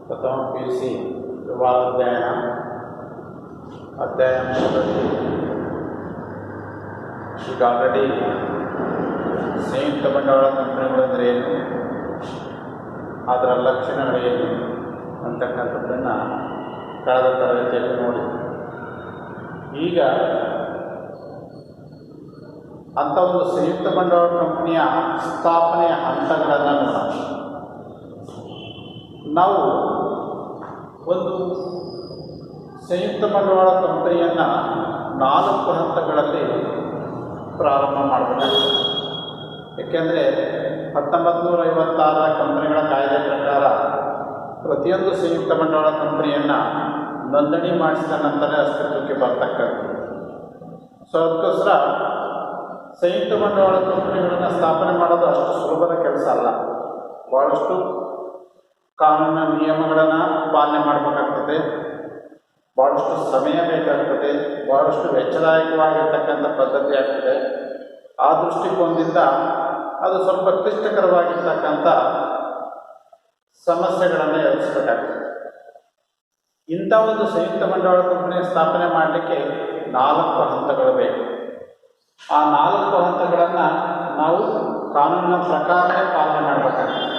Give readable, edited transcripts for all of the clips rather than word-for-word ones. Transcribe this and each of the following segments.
प्रथम PUC ವಿಭಾಗಾಧ್ಯಯನ ಅಧ್ಯಾಯ 3ರಲ್ಲಿ ಈಗ ಆಲ್ರೆಡಿ ಸಂಯುಕ್ತ ಬಂಡವಾಳ ಕಂಪನಿಗಳು ಅಂದರೆ ಏನು, ಅದರ ಲಕ್ಷಣಗಳೇನು ಅಂತಕ್ಕಂಥದ್ದನ್ನು ಕಳೆದ ತರಗತಿಯಲ್ಲಿ ನೋಡಿದ್ವಿ. ಈಗ ಅಂಥ ಒಂದು ಸಂಯುಕ್ತ ಬಂಡವಾಳ ಕಂಪನಿಯ ಸ್ಥಾಪನೆಯ ಹಂತಗಳನ್ನು ನೋಡೋಣ. ನಾವು ಒಂದು ಸಂಯುಕ್ತ ಬಂಡವಾಳ ಕಂಪನಿಯನ್ನು 4 ಹಂತಗಳಲ್ಲಿ ಪ್ರಾರಂಭ ಮಾಡಬೇಕಾಗ್ತದೆ. ಏಕೆಂದರೆ 1956ರ ಕಂಪನಿಗಳ ಕಾಯ್ದೆ ಪ್ರಕಾರ ಪ್ರತಿಯೊಂದು ಸಂಯುಕ್ತ ಬಂಡವಾಳ ಕಂಪನಿಯನ್ನು ನೋಂದಣಿ ಮಾಡಿಸಿದ ನಂತರ ಅಸ್ತಿತ್ವಕ್ಕೆ ಬರ್ತಕ್ಕಂಥದ್ದು. ಸೊ ಅದಕ್ಕೋಸ್ಕರ ಸಂಯುಕ್ತ ಬಂಡವಾಳ ಕಂಪನಿಗಳನ್ನು ಸ್ಥಾಪನೆ ಮಾಡೋದು ಅಷ್ಟು ಸುಲಭದ ಕೆಲಸ ಅಲ್ಲ. ಭಾಳಷ್ಟು ಕಾನೂನಿನ ನಿಯಮಗಳನ್ನು ಪಾಲನೆ ಮಾಡಬೇಕಾಗ್ತದೆ, ಭಾಳಷ್ಟು ಸಮಯ ಬೇಕಾಗ್ತದೆ, ಭಾಳಷ್ಟು ವೆಚ್ಚದಾಯಕವಾಗಿರ್ತಕ್ಕಂಥ ಪದ್ಧತಿ ಆಗ್ತದೆ. ಆ ದೃಷ್ಟಿಕೋನದಿಂದ ಅದು ಸ್ವಲ್ಪ ಕ್ಲಿಷ್ಟಕರವಾಗಿರ್ತಕ್ಕಂಥ ಸಮಸ್ಯೆಗಳನ್ನು ಎದುರಿಸಬೇಕಾಗ್ತದೆ. ಇಂಥ ಒಂದು ಸಂಯುಕ್ತ ಬಂಡವಾಳ ಕಂಪನಿಯ ಸ್ಥಾಪನೆ ಮಾಡಲಿಕ್ಕೆ 4 ಹಂತಗಳು ಬೇಕು. ಆ 4 ಹಂತಗಳನ್ನು ನಾವು ಕಾನೂನಿನ ಪ್ರಕಾರವೇ ಪಾಲನೆ ಮಾಡಬೇಕಾಗ್ತದೆ.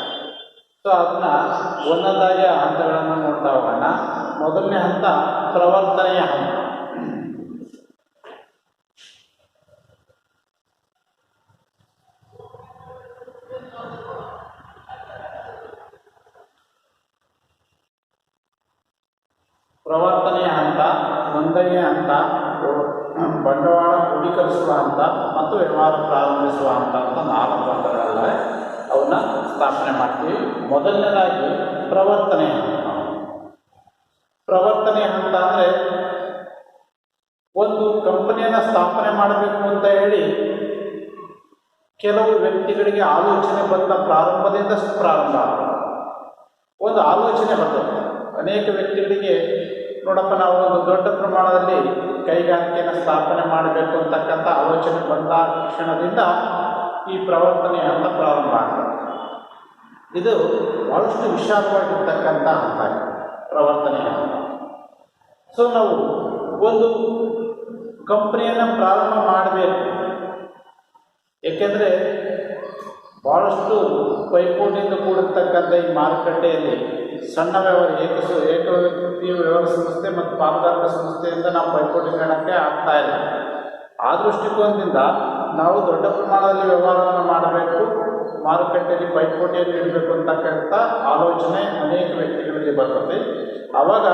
ಸೊ ಅದನ್ನ ಒಂದೊಂದಾಗಿ ಆ ಹಂತಗಳನ್ನು ನೋಡ್ತಾ ಹೋಗೋಣ. ಮೊದಲನೇ ಹಂತ ಪ್ರವರ್ತನೆಯ ಹಂತ. ಪ್ರವರ್ತನೆಯ ಹಂತ, ನೋಂದಣಿಯ ಹಂತ, ಬಂಡವಾಳ ಕ್ರೋಢೀಕರಿಸುವ ಹಂತ ಮತ್ತು ವ್ಯವಹಾರ ಪ್ರಾರಂಭಿಸುವ ಹಂತ ಅಂತ 4 ಹಂತಗಳಲ್ಲೇ ಅವನ್ನ ಸ್ಥಾಪನೆ ಮಾಡ್ತೀವಿ. ಮೊದಲನೇದಾಗಿ ಪ್ರವರ್ತನೆಯ ಹಂತ. ಪ್ರವರ್ತನೆಯ ಹಂತ ಅಂದರೆ ಒಂದು ಕಂಪನಿಯನ್ನು ಸ್ಥಾಪನೆ ಮಾಡಬೇಕು ಅಂತ ಹೇಳಿ ಕೆಲವು ವ್ಯಕ್ತಿಗಳಿಗೆ ಆಲೋಚನೆ ಬಂದ ಪ್ರಾರಂಭದಿಂದ ಪ್ರಾರಂಭ ಆಗ್ತದೆ. ಒಂದು ಆಲೋಚನೆ ಬರ್ತದೆ ಅನೇಕ ವ್ಯಕ್ತಿಗಳಿಗೆ, ನೋಡಪ್ಪ ನಾವು ಒಂದು ದೊಡ್ಡ ಪ್ರಮಾಣದಲ್ಲಿ ಕೈಗಾರಿಕೆಯನ್ನು ಸ್ಥಾಪನೆ ಮಾಡಬೇಕು ಅಂತಕ್ಕಂಥ ಆಲೋಚನೆ ಬಂದ ಕ್ಷಣದಿಂದ ಈ ಪ್ರವರ್ತನೆಯ ಹಂತ ಪ್ರಾರಂಭ ಆಗ್ತದೆ. ಇದು ಬಹಳಷ್ಟು ವಿಶಾಲವಾಗಿರ್ತಕ್ಕಂಥ ಹಂತ ಪ್ರವರ್ತನೆಯ ಹಂತ. ಸೊ ನಾವು ಒಂದು ಕಂಪನಿಯನ್ನು ಪ್ರಾರಂಭ ಮಾಡಬೇಕು, ಏಕೆಂದರೆ ಭಾಳಷ್ಟು ಪೈಪೋಟಿಯಿಂದ ಕೂಡಿರ್ತಕ್ಕಂಥ ಈ ಮಾರುಕಟ್ಟೆಯಲ್ಲಿ ಸಣ್ಣ ವ್ಯವಹಾರ ಏಕ ವ್ಯಕ್ತಿ ವ್ಯವಹಾರ ಸಂಸ್ಥೆ ಮತ್ತು ಪಾಲುದಾರರ ಸಂಸ್ಥೆಯಿಂದ ನಾವು ಪೈಪೋಟಿ ನೀಡೋಕ್ಕೆ ಆಗ್ತಾ ಇಲ್ಲ. ಆ ದೃಷ್ಟಿಕೋನದಿಂದ ನಾವು ದೊಡ್ಡ ಪ್ರಮಾಣದಲ್ಲಿ ವ್ಯವಹಾರವನ್ನು ಮಾಡಬೇಕು, ಮಾರುಕಟ್ಟೆಯಲ್ಲಿ ಪೈಪೋಟಿಯನ್ನು ನೀಡಬೇಕು ಅಂತಕ್ಕಂಥ ಆಲೋಚನೆ ಅನೇಕ ವ್ಯಕ್ತಿಗಳಲ್ಲಿ ಬರ್ತದೆ. ಆವಾಗ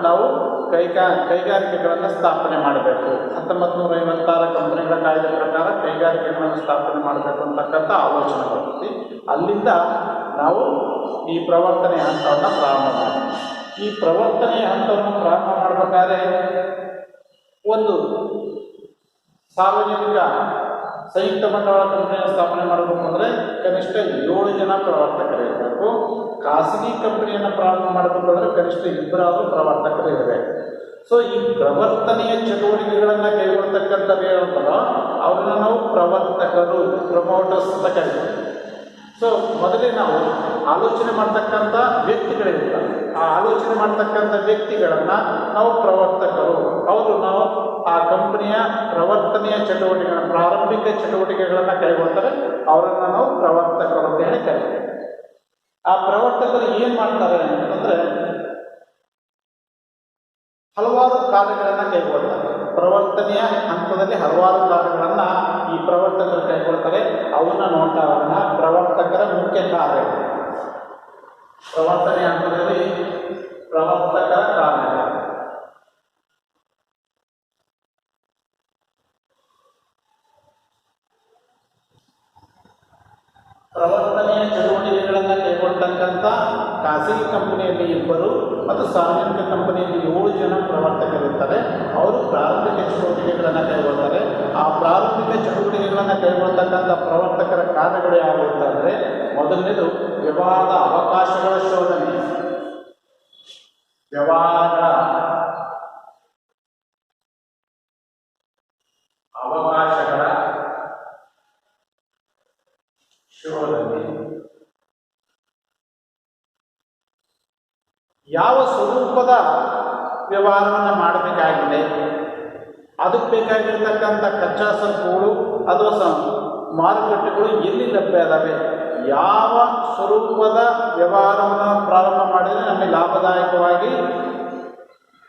ನಾವು ಕೈಗಾರಿಕೆಗಳನ್ನು ಸ್ಥಾಪನೆ ಮಾಡಬೇಕು. 1956ರ ಕಂಪನಿಗಳ ಕಾಯ್ದೆ ಪ್ರಕಾರ ಕೈಗಾರಿಕೆಗಳನ್ನು ಸ್ಥಾಪನೆ ಮಾಡಬೇಕು ಅಂತಕ್ಕಂಥ ಆಲೋಚನೆ ಬರ್ತದೆ. ಅಲ್ಲಿಂದ ನಾವು ಈ ಪ್ರವರ್ತನೆಯ ಹಂತವನ್ನು ಪ್ರಾರಂಭ ಮಾಡ್ತೀವಿ. ಈ ಪ್ರವರ್ತನೆಯ ಹಂತವನ್ನು ಪ್ರಾರಂಭ ಮಾಡಬೇಕಾದ್ರೆ ಒಂದು ಸಾರ್ವಜನಿಕ ಸಂಯುಕ್ತ ಬಂಡವಾಳ ಕಂಪನಿಯನ್ನು ಸ್ಥಾಪನೆ ಮಾಡಬೇಕು ಅಂದರೆ ಕನಿಷ್ಠ 7 ಜನ ಪ್ರವರ್ತಕರು ಇರಬೇಕು. ಖಾಸಗಿ ಕಂಪನಿಯನ್ನು ಪ್ರಾರಂಭ ಮಾಡಬೇಕಂದ್ರೆ ಕನಿಷ್ಠ 2 ಪ್ರವರ್ತಕರು ಇರಬೇಕು. ಸೊ ಈ ಪ್ರವರ್ತನೆಯ ಚಟುವಟಿಕೆಗಳನ್ನು ಕೈಗೊಳ್ತಕ್ಕಂಥದ್ದು ಏನಂತಾರೋ ಅವ್ರನ್ನ ನಾವು ಪ್ರವರ್ತಕರು, ಪ್ರಮೋಟರ್ಸ್ ಅಂತ ಕರಿತೀವಿ. ಸೊ ಮೊದಲೇ ನಾವು ಆಲೋಚನೆ ಮಾಡ್ತಕ್ಕಂಥ ವ್ಯಕ್ತಿಗಳಿರ್ತಾರೆ. ಆ ಆಲೋಚನೆ ಮಾಡ್ತಕ್ಕಂಥ ವ್ಯಕ್ತಿಗಳನ್ನು ನಾವು ಪ್ರವರ್ತಕರು, ನಾವು ಆ ಕಂಪನಿಯ ಪ್ರವರ್ತನೆಯ ಚಟುವಟಿಕೆಗಳನ್ನು, ಪ್ರಾರಂಭಿಕ ಚಟುವಟಿಕೆಗಳನ್ನು ಕೈಗೊಳ್ತಾರೆ, ಅವರನ್ನು ನಾವು ಪ್ರವರ್ತಕರು ಅಂತ ಹೇಳಿ ಕರೀತೀವಿ. ಆ ಪ್ರವರ್ತಕರು ಏನು ಮಾಡ್ತಾರೆ ಅಂತಂದರೆ ಹಲವಾರು ಕಾರ್ಯಗಳನ್ನು ಕೈಗೊಳ್ತಾರೆ. ಪ್ರವರ್ತನೆಯ ಹಂತದಲ್ಲಿ ಹಲವಾರು ಕಾರ್ಯಗಳನ್ನು ಈ ಪ್ರವರ್ತಕರು ಕೈಗೊಳ್ತಾರೆ. ಅವನ್ನ ನೋಡ್ತಾ ಹೋಗೋಣ. ಪ್ರವರ್ತಕರ ಮುಖ್ಯ ಕಾರ್ಯಗಳು. ಪ್ರವರ್ತನೆಯ ಹಂತದಲ್ಲಿ ಪ್ರವರ್ತಕರ ಕಾರ್ಯಗಳು. ಪ್ರವರ್ತನೆಯ ಚಟುವಟಿಕೆಗಳನ್ನು ಕೈಗೊಳ್ತಕ್ಕಂಥ ಖಾಸಗಿ ಕಂಪನಿಯಲ್ಲಿ 2 ಮತ್ತು ಸಾರ್ವಜನಿಕ ಕಂಪನಿಯಲ್ಲಿ 7 ಜನ ಪ್ರವರ್ತಕರಿರ್ತಾರೆ. ಅವರು ಪ್ರಾರಂಭಿಕ ಚಟುವಟಿಕೆಗಳನ್ನು ಕೈಗೊಳ್ತಾರೆ. ಆ ಪ್ರಾರಂಭಿಕ ಚಟುವಟಿಕೆಗಳನ್ನು ಕೈಗೊಳ್ತಕ್ಕಂಥ ಪ್ರವರ್ತಕರ ಕಾರ್ಯಗಳು ಯಾವುವು ಅಂತಂದರೆ, ಮೊದಲನೇದು ವ್ಯವಹಾರದ ಅವಕಾಶಗಳ ಶೋಧನೆ. ವ್ಯವಹಾರ ಅವಕಾಶಗಳ ಶೋಧನೆ. ಯಾವ ಸ್ವರೂಪದ ವ್ಯವಹಾರವನ್ನು ಮಾಡಬೇಕಾಗಿದೆ, ಅದಕ್ಕೆ ಬೇಕಾಗಿರ್ತಕ್ಕಂಥ ಕಚ್ಚಾ ಸರಕುಗಳು ಅಥವಾ ಮಾರುಕಟ್ಟೆಗಳು ಎಲ್ಲಿ ಲಭ್ಯ ಇದ್ದಾವೆ, ಯಾವ ಸ್ವರೂಪದ ವ್ಯವಹಾರವನ್ನು ಪ್ರಾರಂಭ ಮಾಡಿದರೆ ನಮಗೆ ಲಾಭದಾಯಕವಾಗಿ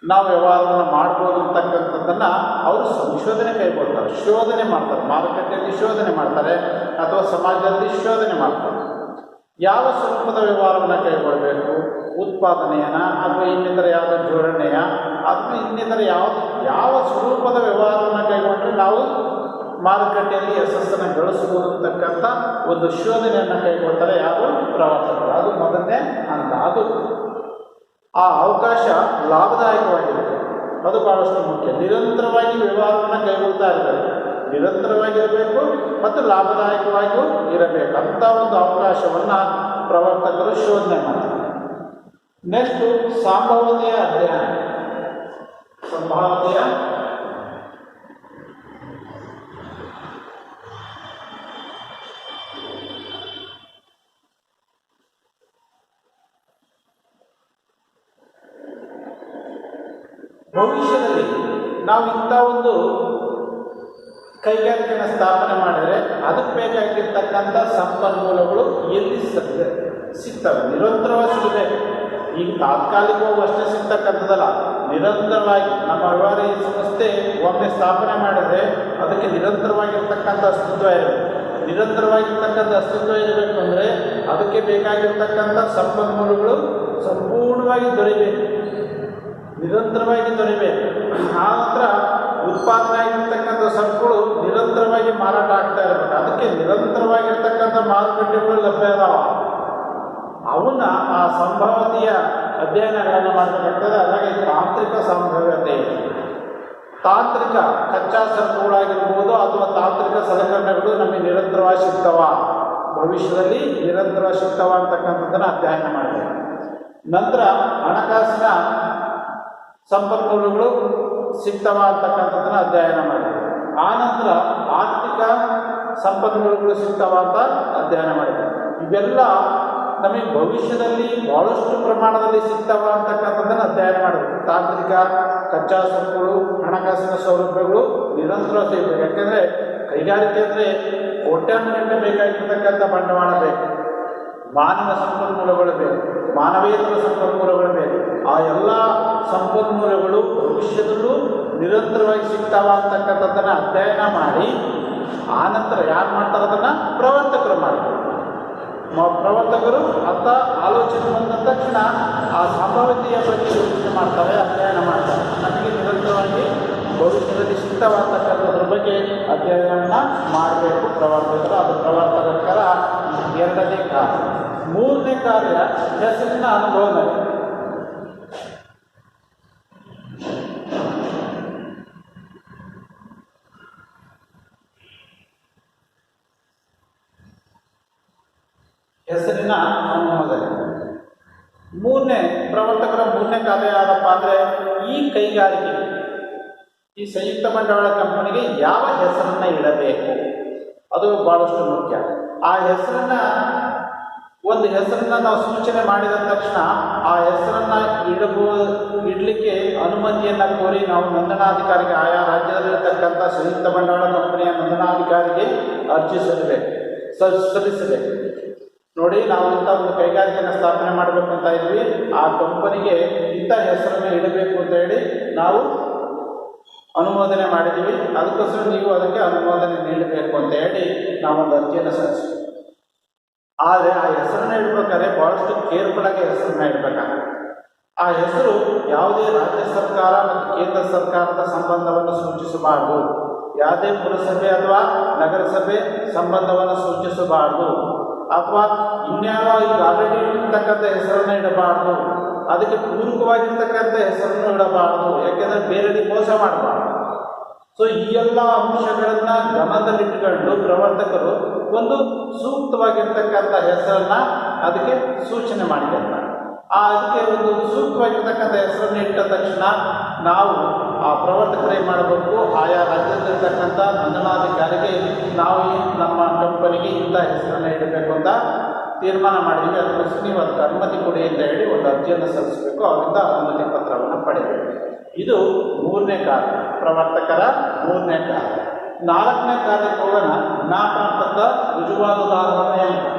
ನಾವು ವ್ಯವಹಾರವನ್ನು ಮಾಡ್ಬೋದು ಅಂತಕ್ಕಂಥದ್ದನ್ನು ಅವರು ಸಂಶೋಧನೆ ಕೈಗೊಳ್ತಾರೆ, ಶೋಧನೆ ಮಾಡ್ತಾರೆ, ಮಾರುಕಟ್ಟೆಯಲ್ಲಿ ಶೋಧನೆ ಮಾಡ್ತಾರೆ ಅಥವಾ ಸಮಾಜದಲ್ಲಿ ಶೋಧನೆ ಮಾಡ್ತಾರೆ. ಯಾವ ಸ್ವರೂಪದ ವ್ಯವಹಾರವನ್ನು ಕೈಗೊಳ್ಳಬೇಕು, ಉತ್ಪಾದನೆಯನ ಅಥವಾ ಇನ್ನಿತರ ಯಾವುದೋ ಜೋಡಣೆಯ ಅಥವಾ ಇನ್ನಿತರ ಯಾವ ಸ್ವರೂಪದ ವ್ಯವಹಾರವನ್ನು ಕೈಗೊಂಡ್ರೆ ನಾವು ಮಾರುಕಟ್ಟೆಯಲ್ಲಿ ಯಶಸ್ಸನ್ನು ಗಳಿಸಬಹುದು ಅಂತಕ್ಕಂಥ ಒಂದು ಶೋಧನೆಯನ್ನು ಕೈಗೊಳ್ತಾರೆ ಯಾರು, ಪ್ರವರ್ತಕರು. ಅದು ಮೊದಲನೇ ಹಂತ. ಅದು ಆ ಅವಕಾಶ ಲಾಭದಾಯಕವಾಗಿರುತ್ತೆ, ಅದು ಭಾಳಷ್ಟು ಮುಖ್ಯ. ನಿರಂತರವಾಗಿ ವ್ಯವಹಾರವನ್ನು ಕೈಗೊಳ್ತಾ ಇರಬೇಕು, ನಿರಂತರವಾಗಿರಬೇಕು ಮತ್ತು ಲಾಭದಾಯಕವಾಗಿಯೂ ಇರಬೇಕು. ಅಂಥ ಒಂದು ಅವಕಾಶವನ್ನು ಪ್ರವರ್ತಕರು ಶೋಧನೆ ಮಾಡ್ತಾರೆ. ನೆಕ್ಸ್ಟು ಸಂಭಾವ್ಯತೆಯ ಅಧ್ಯಯನ. ಸಂಭಾವ್ಯತೆಯ ಭವಿಷ್ಯದಲ್ಲಿ ನಾವು ಇಂಥ ಒಂದು ಕೈಗಾರಿಕೆಯನ್ನು ಸ್ಥಾಪನೆ ಮಾಡಿದರೆ ಅದಕ್ಕೆ ಬೇಕಾಗಿರ್ತಕ್ಕಂಥ ಸಂಪನ್ಮೂಲಗಳು ಎಲ್ಲಿ ಸಿಗ್ತವೆ, ನಿರಂತರವಾಗಿ ಸಿಗಬೇಕು. ಈಗ ತಾತ್ಕಾಲಿಕವಾಗಿ ಅಷ್ಟೇ ಸಿಗ್ತಕ್ಕಂಥದ್ದಲ್ಲ, ನಿರಂತರವಾಗಿ ನಮ್ಮ ವ್ಯವಹಾರ ಈ ಸಂಸ್ಥೆ ಒಮ್ಮೆ ಸ್ಥಾಪನೆ ಮಾಡಿದರೆ ಅದಕ್ಕೆ ನಿರಂತರವಾಗಿರ್ತಕ್ಕಂಥ ಅಸ್ತಿತ್ವ ಇರಬೇಕು. ನಿರಂತರವಾಗಿರ್ತಕ್ಕಂಥ ಅಸ್ತಿತ್ವ ಇರಬೇಕು ಅಂದರೆ ಅದಕ್ಕೆ ಬೇಕಾಗಿರ್ತಕ್ಕಂಥ ಸಂಪನ್ಮೂಲಗಳು ಸಂಪೂರ್ಣವಾಗಿ ದೊರೆಯಬೇಕು, ನಿರಂತರವಾಗಿ ದೊರೆಯಬೇಕು. ಆ ನಂತರ ಉತ್ಪಾದನೆ ಆಗಿರ್ತಕ್ಕಂಥ ಸರಕುಗಳು ನಿರಂತರವಾಗಿ ಮಾರಾಟ ಆಗ್ತಾ ಇರಬೇಕು. ಅದಕ್ಕೆ ನಿರಂತರವಾಗಿರ್ತಕ್ಕಂಥ ಮಾರುಕಟ್ಟೆಗಳು ಲಭ್ಯ ಇದಾವ. ಅವನ್ನ ಆ ಸಂಭಾವ್ಯತೆಯ ಅಧ್ಯಯನಗಳನ್ನು ಮಾಡಬೇಕಾಗ್ತದೆ. ಹಾಗಾಗಿ ತಾಂತ್ರಿಕ ಸಂಭಾವ್ಯತೆ, ತಾಂತ್ರಿಕ ಕಚ್ಚಾ ಸರಕುಗಳಾಗಿರ್ಬೋದು ಅಥವಾ ತಾಂತ್ರಿಕ ಸಲಕರಣೆಗಳು ನಮಗೆ ನಿರಂತರವಾಗಿ ಸಿಗ್ತವ, ಭವಿಷ್ಯದಲ್ಲಿ ನಿರಂತರವಾಗಿ ಸಿಗ್ತವ ಅಂತಕ್ಕಂಥದ್ದನ್ನು ಅಧ್ಯಯನ ಮಾಡಬೇಕು. ನಂತರ ಹಣಕಾಸಿನ ಸಂಪನ್ಮೂಲಗಳು ಸಿಗ್ತವ ಅಂತಕ್ಕಂಥದ್ದನ್ನು ಅಧ್ಯಯನ ಮಾಡಬೇಕು. ಆ ನಂತರ ಆರ್ಥಿಕ ಸಂಪನ್ಮೂಲಗಳು ಸಿಗ್ತವ ಅಂತ ಅಧ್ಯಯನ ಮಾಡಬೇಕು. ಇವೆಲ್ಲ ನಮಗೆ ಭವಿಷ್ಯದಲ್ಲಿ ಭಾಳಷ್ಟು ಪ್ರಮಾಣದಲ್ಲಿ ಸಿಗ್ತವ ಅಂತಕ್ಕಂಥದ್ದನ್ನು ಅಧ್ಯಯನ ಮಾಡಬೇಕು. ತಾಂತ್ರಿಕ ಕಚ್ಚಾ ಸರಕುಗಳು, ಹಣಕಾಸಿನ ಸೌಲಭ್ಯಗಳು ನಿರಂತರ ಸಿಗಬೇಕು. ಯಾಕೆಂದರೆ ಕೈಗಾರಿಕೆ ಅಂದರೆ ಕೋಟ್ಯಾಂತರ ಬೇಕಾಗಿರ್ತಕ್ಕಂಥ ಬಂಡವಾಳ ಬೇಕು, ಮಾನವ ಸಂಪನ್ಮೂಲಗಳು ಬೇಕು, ಮಾನವೀಯತೆಯ ಸಂಪನ್ಮೂಲಗಳು ಬೇಕು. ಆ ಎಲ್ಲ ಸಂಪನ್ಮೂಲಗಳು ಭವಿಷ್ಯದಲ್ಲೂ ನಿರಂತರವಾಗಿ ಸಿಗ್ತಾವ ಅಂತಕ್ಕಂಥದ್ದನ್ನು ಅಧ್ಯಯನ ಮಾಡಿ ಆ ನಂತರ ಯಾರು ಮಾಡ್ತಾರೆ ಅದನ್ನು ಪ್ರವರ್ತಕರು ಮಾಡ್ತಾರೆ. ಪ್ರವರ್ತಕರು ಅಂತ ಆಲೋಚನೆ ಬಂದ ತಕ್ಷಣ ಆ ಸಂಭಾವ್ಯತೆಯ ಬಗ್ಗೆ ಯೋಚನೆ ಮಾಡ್ತಾರೆ, ಅಧ್ಯಯನ ಮಾಡ್ತಾರೆ. ನಮಗೆ ನಿರಂತರವಾಗಿ ಭವಿಷ್ಯದಲ್ಲಿ ಸಿಗ್ತಾವ ಅಂತಕ್ಕಂಥದ್ರ ಬಗ್ಗೆ ಅಧ್ಯಯನ ಮಾಡಬೇಕು ಪ್ರವರ್ತಕರು. ಅದು ಪ್ರವರ್ತಕರ ಎರಡನೇ ಕಾರ್ಯ. ಮೂರನೇ ಕಾರ್ಯ ಹೆಸರಿನ ಅನುಭವ. ಹೆಸರಿನ ಅನುಮೋದನೆ. ಪ್ರವರ್ತಕರ ಮೂರನೇ ಕಾರ್ಯ ಯಾರಪ್ಪ ಅಂದರೆ ಈ ಕೈಗಾರಿಕೆ, ಈ ಸಂಯುಕ್ತ ಬಂಡವಾಳ ಕಂಪನಿಗೆ ಯಾವ ಹೆಸರನ್ನು ಇಡಬೇಕು, ಅದು ಭಾಳಷ್ಟು ಮುಖ್ಯ. ಆ ಒಂದು ಹೆಸರನ್ನು ನಾವು ಸೂಚನೆ ಮಾಡಿದ ತಕ್ಷಣ ಆ ಹೆಸರನ್ನು ಇಡಲಿಕ್ಕೆ ಅನುಮತಿಯನ್ನು ಕೋರಿ ನಾವು ನೋಂದಣಾಧಿಕಾರಿಗೆ, ಆಯಾ ರಾಜ್ಯದಲ್ಲಿರ್ತಕ್ಕಂಥ ಸಂಯುಕ್ತ ಬಂಡವಾಳ ಕಂಪನಿಯ ನೋಂದಣಾಧಿಕಾರಿಗೆ ಅರ್ಜಿ ಸಲ್ಲಿಸಬೇಕು. ನೋಡಿ, ನಾವು ಇಂಥ ಒಂದು ಕೈಗಾರಿಕೆಯನ್ನು ಸ್ಥಾಪನೆ ಮಾಡಬೇಕು ಅಂತ ಇದ್ವಿ, ಆ ಕಂಪನಿಗೆ ಇಂಥ ಹೆಸರನ್ನು ಇಡಬೇಕು ಅಂತ ಹೇಳಿ ನಾವು ಅನುಮೋದನೆ ಮಾಡಿದ್ದೀವಿ, ಅದಕ್ಕೋಸ್ಕರ ನೀವು ಅದಕ್ಕೆ ಅನುಮೋದನೆ ನೀಡಬೇಕು ಅಂತ ಹೇಳಿ ನಾವೊಂದು ಅರ್ಜಿಯನ್ನು ಸಲ್ಲಿಸ್ತೀವಿ. ಆದರೆ ಆ ಹೆಸರನ್ನು ಇಡಬೇಕಾದ್ರೆ ಭಾಳಷ್ಟು ಕೇರ್ಫುಲ್ಲಾಗಿ ಹೆಸರನ್ನ ಇಡಬೇಕಾಗುತ್ತೆ. ಆ ಹೆಸರು ಯಾವುದೇ ರಾಜ್ಯ ಸರ್ಕಾರ ಮತ್ತು ಕೇಂದ್ರ ಸರ್ಕಾರದ ಸಂಬಂಧವನ್ನು ಸೂಚಿಸಬಾರದು, ಯಾವುದೇ ಪುರಸಭೆ ಅಥವಾ ನಗರಸಭೆ ಸಂಬಂಧವನ್ನು ಸೂಚಿಸಬಾರದು, ಅಥವಾ ಇನ್ಯಾವ ಈಗ ಆಲ್ರೆಡಿ ಇರ್ತಕ್ಕಂಥ ಹೆಸರನ್ನು ಇಡಬಾರ್ದು, ಅದಕ್ಕೆ ಪೂರಕವಾಗಿರ್ತಕ್ಕಂಥ ಹೆಸರನ್ನು ಇಡಬಾರ್ದು, ಯಾಕೆಂದರೆ ಬೇರೆಯವರಿಗೆ ಮೋಸ ಮಾಡಬಾರ್ದು. ಸೊ ಈ ಎಲ್ಲ ಅಂಶಗಳನ್ನು ಗಮನದಲ್ಲಿಟ್ಟುಕೊಂಡು ಪ್ರವರ್ತಕರು ಒಂದು ಸೂಕ್ತವಾಗಿರ್ತಕ್ಕಂಥ ಹೆಸರನ್ನು ಅದಕ್ಕೆ ಸೂಚನೆ ಮಾಡಿಕೊಳ್ತಾರೆ. ಅದಕ್ಕೆ ಒಂದು ಸೂಕ್ತವಾಗಿರ್ತಕ್ಕಂಥ ಹೆಸರನ್ನು ಇಟ್ಟ ತಕ್ಷಣ ನಾವು ಆ ಪ್ರವರ್ತಕರು ಏನು ಮಾಡಬೇಕು, ಆಯಾ ರಾಜ್ಯದಲ್ಲಿರ್ತಕ್ಕಂಥ ನೋಂದಣಾಧಿಕಾರಿಗೆ ನಾವು ನಮ್ಮ ಕಂಪನಿಗೆ ಇಂಥ ಹೆಸರನ್ನು ಇಡಬೇಕು ಅಂತ ತೀರ್ಮಾನ ಮಾಡಿದ್ವಿ, ಅದಕ್ಕೋಸ್ಕರ ನೀವು ಅದಕ್ಕೆ ಅನುಮತಿ ಕೊಡಿ ಅಂತ ಹೇಳಿ ಒಂದು ಅರ್ಜಿಯನ್ನು ಸಲ್ಲಿಸಬೇಕು, ಅವರಿಂದ ಅನುಮತಿ ಪತ್ರವನ್ನು ಪಡೆಯಬೇಕು. ಇದು 3ನೇ ಕಾರ್ಯ, ಪ್ರವರ್ತಕರ 3ನೇ ಕಾರ್ಯ. 4ನೇ ಕಾರ್ಯಕ್ಕೆ ಹೋಗೋಣ. ಜ್ಞಾಪನ ಪತ್ರ ರುಜುವಾತುದಾರರ ನೇಮಕ.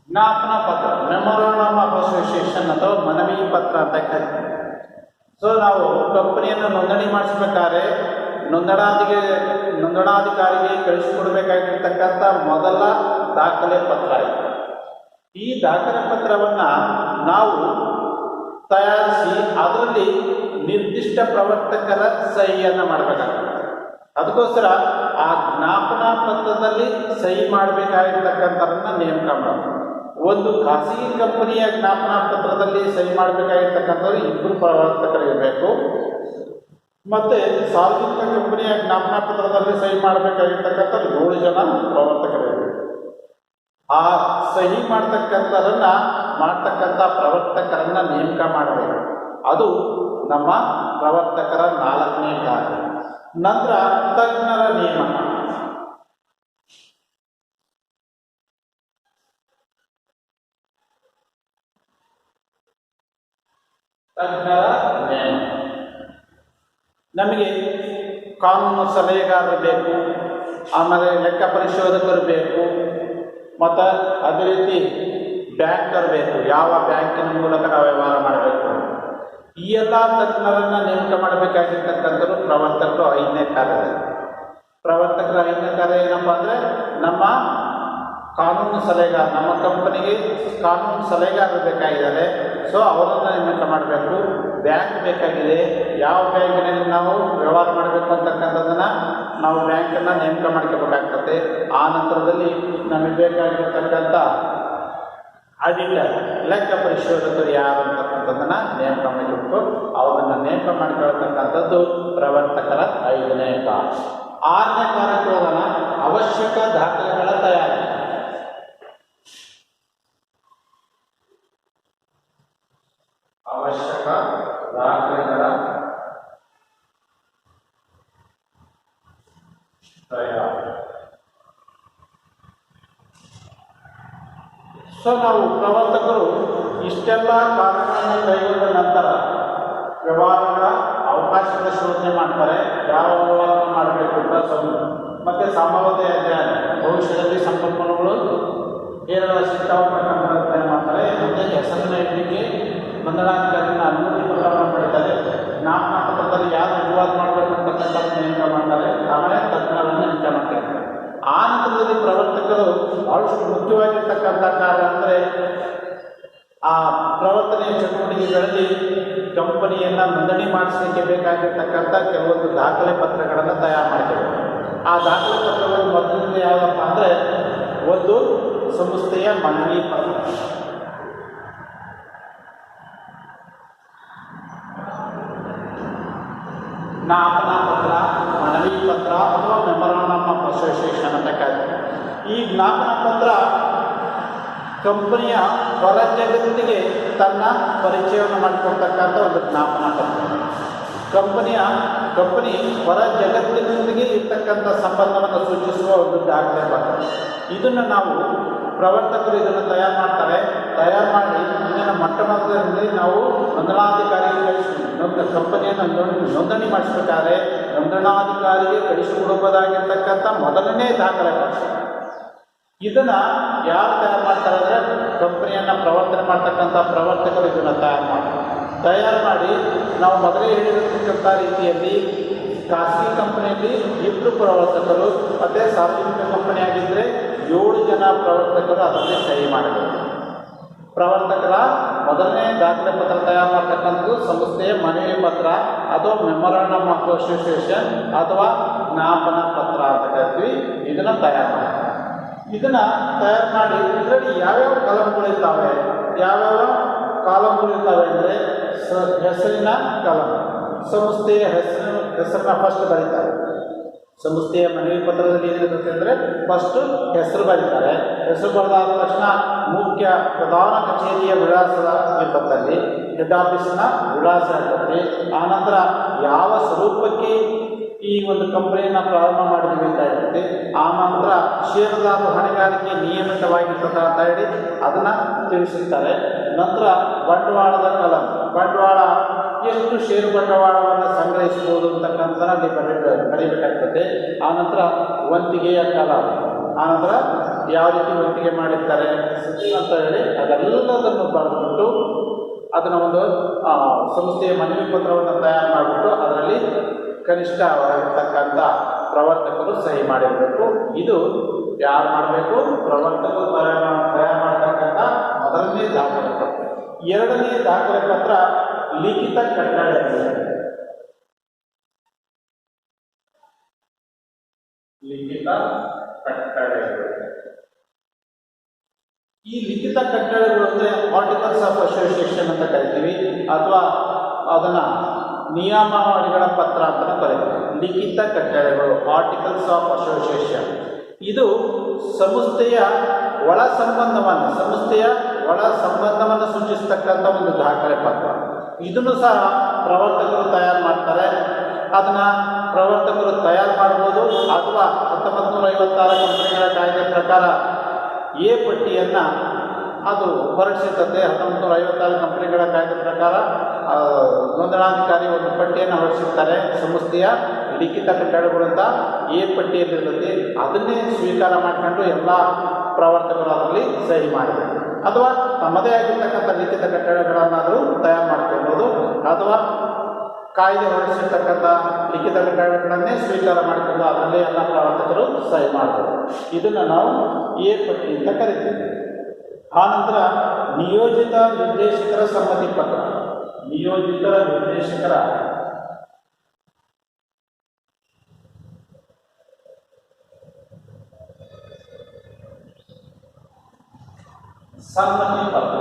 ಜ್ಞಾಪನ ಪತ್ರ, ಮೆಮೊರಾಂಡಮ್ ಆಫ್ ಅಸೋಸಿಯೇಷನ್ ಅಥವಾ ಮನವಿ ಪತ್ರ ಅಂತ ಕರೀತೀವಿ. ಸೊ ನಾವು ಕಂಪನಿಯನ್ನು ನೋಂದಣಿ ಮಾಡಿಸ್ಬೇಕಾದ್ರೆ ನೋಂದಣಾಧಿಕಾರಿಗೆ ಕಳಿಸಿಕೊಡ್ಬೇಕಾಗಿರ್ತಕ್ಕಂಥ ಮೊದಲ ದಾಖಲೆ ಪತ್ರ ಇದೆ. ಈ ದಾಖಲೆ ಪತ್ರವನ್ನು ನಾವು ತಯಾರಿಸಿ ಅದರಲ್ಲಿ ನಿರ್ದಿಷ್ಟ ಪ್ರವರ್ತಕರ ಸಹಿಯನ್ನು ಮಾಡಬೇಕಾಗುತ್ತೆ. ಅದಕ್ಕೋಸ್ಕರ ಆ ಜ್ಞಾಪನ ಪತ್ರದಲ್ಲಿ ಸಹಿ ಮಾಡಬೇಕಾಗಿರ್ತಕ್ಕಂಥವ್ರನ್ನ ನೇಮಕ ಮಾಡಬೇಕು. ಒಂದು ಖಾಸಗಿ ಕಂಪನಿಯ ಜ್ಞಾಪನ ಪತ್ರದಲ್ಲಿ ಸಹಿ ಮಾಡಬೇಕಾಗಿರ್ತಕ್ಕಂಥವ್ರು 2 ಪ್ರವರ್ತಕರು ಇರಬೇಕು. ಮತ್ತು ಸಾರ್ವಜನಿಕ ಕಂಪನಿಯ ಜ್ಞಾಪನ ಪತ್ರದಲ್ಲಿ ಸಹಿ ಮಾಡಬೇಕಾಗಿರ್ತಕ್ಕಂಥವ್ರು 7 ಜನ ಪ್ರವರ್ತಕರು ಇರಬೇಕು. ಆ ಸಹಿ ಮಾಡ್ತಕ್ಕಂಥ ಪ್ರವರ್ತಕರನ್ನು ನೇಮಕ ಮಾಡಬೇಕು. ಅದು ನಮ್ಮ ಪ್ರವರ್ತಕರ 4ನೇ ಕಾರ್ಯ. ನಂತರ ತಜ್ಞರ ನೇಮಕ. ನಮಗೆ ಕಾನೂನು ಸಲಹೆಗಾರರು ಬೇಕು, ಆಮೇಲೆ ಲೆಕ್ಕ ಪರಿಶೋಧಕರು ಬೇಕು, ಮತ್ತು ಅದೇ ರೀತಿ ಬ್ಯಾಂಕರ್ ಬೇಕು, ಯಾವ ಬ್ಯಾಂಕಿನ ಮೂಲಕ ನಾವು ವ್ಯವಹಾರ ಮಾಡಬೇಕು. ಈ ಎಲ್ಲ ತಜ್ಞರನ್ನು ನೇಮಕ ಮಾಡಬೇಕಾಗಿರ್ತಕ್ಕಂಥದ್ದು ಪ್ರವರ್ತಕರು 5ನೇ ಕಾರ್ಯದಲ್ಲಿ. ಪ್ರವರ್ತಕರ 5ನೇ ಕಾರ್ಯ ಏನಪ್ಪ ಅಂದರೆ ನಮ್ಮ ಕಾನೂನು ಸಲಹೆಗಾರ, ನಮ್ಮ ಕಂಪನಿಗೆ ಕಾನೂನು ಸಲಹೆಗಾರರು ಬೇಕಾಗಿದ್ದಾರೆ. ಸೊ ಅವರನ್ನು ನೇಮಕ ಮಾಡಬೇಕು. ಬ್ಯಾಂಕ್ ಬೇಕಾಗಿದೆ, ಯಾವ ಬ್ಯಾಂಕಿನಲ್ಲಿ ನಾವು ವ್ಯವಹಾರ ಮಾಡಬೇಕು ಅಂತಕ್ಕಂಥದ್ದನ್ನು ನಾವು ಬ್ಯಾಂಕನ್ನು ನೇಮಕ ಮಾಡ್ಕೋಬೇಕಾಗ್ತದೆ. ಆ ನಂತರದಲ್ಲಿ ನಮಗೆ ಬೇಕಾಗಿರ್ತಕ್ಕಂಥ ಆಡಿಟರ್, ಲೆಕ್ಕ ಪರಿಶೋಧಕರು ಯಾರು ಅಂತಕ್ಕಂಥದ್ದನ್ನು ನೇಮಕ ಮಾಡಬೇಕು. ಅವರನ್ನು ನೇಮಕ ಮಾಡಿಕೊಳ್ತಕ್ಕಂಥದ್ದು ಪ್ರವರ್ತಕರ 5ನೇ ಕಾರ್ಯ. 6ನೇ ಕಾರ್ಯಕ್ಕೆ ಹೋಗೋಣ. ಅವಶ್ಯಕ ದಾಖಲೆಗಳ ತಯಾರಿ. ಅವಶ್ಯಕ ದಾಖಲೆಗಳ ತಯಾರಿ. ಸೊ ನಾವು ಪ್ರವರ್ತಕರು ಇಷ್ಟೆಲ್ಲ ಕಾರ್ಯಗಳನ್ನು ಕೈಗೊಂಡ ನಂತರ ವ್ಯವಹಾರಗಳ ಅವಕಾಶದ ಶೋಧನೆ ಮಾಡ್ತಾರೆ. ಯಾವ ವ್ಯವಹಾರ ಮಾಡಬೇಕು ಅಂತ ಮತ್ತು ಸಂಭವತೆ ಅಧ್ಯಯನ, ಭವಿಷ್ಯದಲ್ಲಿ ಸಂಪನ್ಮೂಲಗಳು ಏನೆಲ್ಲ ಸಿಗ್ತಾವನ್ನ ಅಧ್ಯಯನ ಮಾಡ್ತಾರೆ. ಮತ್ತು ಹೆಸರಿನ ಇಡಲಿಕ್ಕೆ ನೋಂದಣಾಧಿಕಾರಿನ ಅನುಮತಿ ಪತ್ರವನ್ನು ಪಡಿತಾರೆ. ಜ್ಞಾಪನ ಪತ್ರದಲ್ಲಿ ಯಾರು ವಹಿವಾಟು ಮಾಡಬೇಕು ಅಂತಕ್ಕಂಥದ್ದು ನೇಮಕ ಮಾಡ್ತಾರೆ. ಆಮೇಲೆ ತಜ್ಞರನ್ನು ನೇಮಕ ಮಾಡ್ತಾರೆ. ಆ ನಂತರದಲ್ಲಿ ಪ್ರವರ್ತಕರು ಬಹಳಷ್ಟು ಮುಖ್ಯವಾಗಿರ್ತಕ್ಕಂಥ ಕಾರ್ಯ ಅಂದರೆ ಆ ಪ್ರವರ್ತನೆಯ ಚಟುವಟಿಕೆಗಳಲ್ಲಿ ಕಂಪನಿಯನ್ನು ನೋಂದಣಿ ಮಾಡಿಸಲಿಕ್ಕೆ ಬೇಕಾಗಿರ್ತಕ್ಕಂಥ ಕೆಲವೊಂದು ದಾಖಲೆ ಪತ್ರಗಳನ್ನು ತಯಾರು ಮಾಡ್ತೇವೆ. ಆ ದಾಖಲೆ ಪತ್ರಗಳು ಮೊದಲಿಂದ ಯಾವುದಪ್ಪ ಅಂದರೆ ಒಂದು ಸಂಸ್ಥೆಯ ಮನವಿ ಪತ್ರ, ಜ್ಞಾಪನ ಪತ್ರ, ಮನವಿ ಪತ್ರ ಅಥವಾ ಮೆಮೊರಾಂಡಮ್ ಆಫ್ ಅಸೋಸಿಯೇಷನ್ ಅಂತ ಕರೀತಾರೆ. ಈ ಜ್ಞಾಪನ ಪತ್ರ ಕಂಪನಿಯ ಹೊರ ಜಗತ್ತಿಗೆ ತನ್ನ ಪರಿಚಯವನ್ನು ಮಾಡಿಕೊಡ್ತಕ್ಕಂಥ ಒಂದು ಜ್ಞಾಪನ ಪತ್ರ. ಕಂಪನಿ ಹೊರ ಜಗತ್ತಿನೊಂದಿಗೆ ಇರ್ತಕ್ಕಂಥ ಸಂಬಂಧವನ್ನು ಸೂಚಿಸುವ ಒಂದು ದಾಖಲೆ ಪತ್ರ. ಇದನ್ನು ನಾವು ಪ್ರವರ್ತಕರು ಇದನ್ನು ತಯಾರು ಮಾಡ್ತಾರೆ. ತಯಾರು ಮಾಡಿ ಇದನ್ನು ಮೊಟ್ಟ ಮೊದಲಲ್ಲಿ ನಾವು ನೋಂದಣಾಧಿಕಾರಿಗೆ ಕಂಪನಿಯನ್ನು ನೋಂದಣಿ ಮಾಡಿಸ್ಬೇಕಾದ್ರೆ ನೋಂದಣಾಧಿಕಾರಿಗೆ ಕಳಿಸಿಕೊಡಬಹುದಾಗಿರ್ತಕ್ಕಂಥ ಮೊದಲನೇ ದಾಖಲೆ ಪತ್ರ. ಇದನ್ನು ಯಾರು ತಯಾರು ಮಾಡ್ತಾರೆ ಅಂದರೆ ಕಂಪನಿಯನ್ನು ಪ್ರವರ್ತನೆ ಮಾಡ್ತಕ್ಕಂಥ ಪ್ರವರ್ತಕರು ಇದನ್ನು ತಯಾರು ಮಾಡಿ ನಾವು ಮೊದಲೇ ಹೇಳಿರತಕ್ಕಂಥ ರೀತಿಯಲ್ಲಿ ಖಾಸಗಿ ಕಂಪನಿಯಲ್ಲಿ 2 ಪ್ರವರ್ತಕರು ಮತ್ತು ಸಾರ್ವಜನಿಕ ಕಂಪನಿ ಆಗಿದ್ದರೆ 7 ಜನ ಪ್ರವರ್ತಕರು ಅದರಲ್ಲಿ ಸಹಿ ಮಾಡಬೇಕು. ಪ್ರವರ್ತಕರ ಮೊದಲನೇ ದಾಖಲೆ ಪತ್ರ ತಯಾರು ಮಾಡ್ತಕ್ಕಂಥದ್ದು ಸಂಸ್ಥೆಯ ಮನವಿ ಪತ್ರ ಅಥವಾ ಮೆಮೊರಾಂಡಮ್ ಆಫ್ ಅಸೋಸಿಯೇಷನ್ ಅಥವಾ ಜ್ಞಾಪನ ಪತ್ರ ಅಂತ ಕರಿತೀವಿ. ಇದನ್ನು ತಯಾರು ಮಾಡ್ತಾರೆ. ಇದನ್ನು ತಯಾರು ಮಾಡಿ ಇದರಲ್ಲಿ ಯಾವ್ಯಾವ ಕಾಲಮ್ಗಳಿರ್ತಾವೆ, ಯಾವ್ಯಾವ ಕಾಲಮ್ಗಳಿರ್ತಾವೆ ಅಂದರೆ ಹೆಸರಿನ ಕಾಲಮ್, ಸಂಸ್ಥೆಯ ಹೆಸರನ್ನ ಫಸ್ಟ್ ಬರೀತಾರೆ. ಸಂಸ್ಥೆಯ ಮನವಿ ಪತ್ರದಲ್ಲಿ ಏನಿರುತ್ತೆ ಅಂದರೆ ಫಸ್ಟು ಹೆಸರು ಬರೀತಾರೆ. ಹೆಸರು ಬರೆದಾದ ತಕ್ಷಣ ಮುಖ್ಯ ಪ್ರಧಾನ ಕಚೇರಿಯ ವಿಳಾಸದ ಇರ್ತದಲ್ಲಿ ಹೆಡ್ ಆಫೀಸಿನ ವಿಳಾಸ ಇರ್ತದೆ. ಆನಂತರ ಯಾವ ಸ್ವರೂಪಕ್ಕೆ ಈ ಒಂದು ಕಂಪನಿಯನ್ನು ಪ್ರಾರಂಭ ಮಾಡಿದ್ವಿ ಅಂತ ಇರ್ತದೆ. ಆನಂತರ ಷೇರುದಾರರು ಹೊಣೆಗಾರಿಕೆ ನಿಯಮಿತವಾಗಿರ್ತದೆ ಅಂತ ಹೇಳಿ ಅದನ್ನು ತಿಳಿಸಿರ್ತಾರೆ. ನಂತರ ಬಂಡವಾಳದ ಕಲಂ, ಬಂಡವಾಳ ಎಷ್ಟು ಷೇರು ಬಂಡವಾಳವನ್ನು ಸಂಗ್ರಹಿಸಬಹುದು ಅಂತಕ್ಕಂಥಲ್ಲಿ ಬರೀಬೇಕಾಗ್ತದೆ. ಆನಂತರ ವಂತಿಗೆಯ ಕಲಂ, ಆನಂತರ ಯಾವ ರೀತಿ ವಂತಿಗೆ ಮಾಡಿರ್ತಾರೆ ಅಂತ ಹೇಳಿ ಅದೆಲ್ಲದನ್ನು ಬರೆದ್ಬಿಟ್ಟು ಅದನ್ನು ಒಂದು ಸಂಸ್ಥೆಯ ಮನವಿ ಪತ್ರವನ್ನು ತಯಾರು ಮಾಡಿಬಿಟ್ಟು ಅದರಲ್ಲಿ ಕನಿಷ್ಠವಾಗಿರ್ತಕ್ಕಂಥ ಪ್ರವರ್ತಕರು ಸಹಿ ಮಾಡಿರಬೇಕು. ಇದು ಯಾರು ಮಾಡಬೇಕು? ಪ್ರವರ್ತಕರು ತಯಾರು ಮಾಡತಕ್ಕಂಥ ಮೊದಲನೇ ದಾಖಲೆ ಪತ್ರ. ಎರಡನೇ ದಾಖಲೆ ಪತ್ರ ಲಿಖಿತ ಕಟ್ಟಳೆ. ಲಿಖಿತ ಕಟ್ಟಳೆಗಳು. ಈ ಲಿಖಿತ ಕಟ್ಟಳೆಗಳು ಅಂದರೆ ಆರ್ಟಿಕಲ್ಸ್ ಆಫ್ ಅಸೋಸಿಯೇಷನ್ ಅಂತ ಕರಿತೀವಿ, ಅಥವಾ ಅದನ್ನು ನಿಯಮಾವಳಿಗಳ ಪತ್ರ ಅಂತ ಕರೀತೀವಿ. ಲಿಖಿತ ಕಟ್ಟಳೆಗಳು, ಆರ್ಟಿಕಲ್ಸ್ ಆಫ್ ಅಸೋಸಿಯೇಷನ್. ಇದು ಸಂಸ್ಥೆಯ ಒಳ ಸಂಬಂಧವನ್ನು ಸೂಚಿಸ್ತಕ್ಕಂಥ ಒಂದು ದಾಖಲೆ ಪತ್ರ. ಇದನ್ನು ಸಹ ಪ್ರವರ್ತಕರು ತಯಾರು ಮಾಡ್ತಾರೆ. ಅದನ್ನು ಪ್ರವರ್ತಕರು ತಯಾರು ಮಾಡ್ಬೋದು, ಅಥವಾ 1956 ಕಂಪನಿಗಳ ಕಾಯ್ದೆ ಪ್ರಕಾರ ಎ ಪಟ್ಟಿಯನ್ನು ಅದು ಹೊರಡಿಸಿರ್ತದೆ. 1956 ಕಂಪನಿಗಳ ಕಾಯ್ದೆ ಪ್ರಕಾರ ನೋಂದಣಾಧಿಕಾರಿ ಒಂದು ಪಟ್ಟಿಯನ್ನು ಹೊರಡಿಸಿರ್ತಾರೆ. ಸಂಸ್ಥೆಯ ಲಿಖಿತ ಕಟ್ಟಳೆಗಳು ಅಂತ ಎ ಪಟ್ಟಿಯಲ್ಲಿರ್ತದೆ. ಅದನ್ನೇ ಸ್ವೀಕಾರ ಮಾಡಿಕೊಂಡು ಎಲ್ಲ ಪ್ರವರ್ತಕರು ಅದರಲ್ಲಿ ಸಹಿ ಮಾಡಬೇಕು. ಅಥವಾ ತಮ್ಮದೇ ಆಗಿರ್ತಕ್ಕಂಥ ಲಿಖಿತ ಕಟ್ಟಳೆಗಳನ್ನಾದರೂ ತಯಾರು ಮಾಡ್ಕೊಳ್ಬೋದು, ಅಥವಾ ಕಾಯ್ದೆ ಹೊರಡಿಸಿರ್ತಕ್ಕಂಥ ಲಿಖಿತ ಕಟ್ಟಳೆಗಳನ್ನೇ ಸ್ವೀಕಾರ ಮಾಡಿಕೊಂಡು ಅದರಲ್ಲೇ ಎಲ್ಲ ಪ್ರವರ್ತಕರು ಸಹಿ ಮಾಡ್ಬೋದು. ಇದನ್ನು ನಾವು ಎ ಪಟ್ಟಿ ಅಂತ ಕರಿತೀವಿ. ಆನಂತರ ನಿಯೋಜಿತ ನಿರ್ದೇಶಕರ ಸಮ್ಮತಿ ಪತ್ರ. ನಿಯೋಜಿತ ನಿರ್ದೇಶಕರ ಸಮ್ಮತಿ ಪತ್ರ.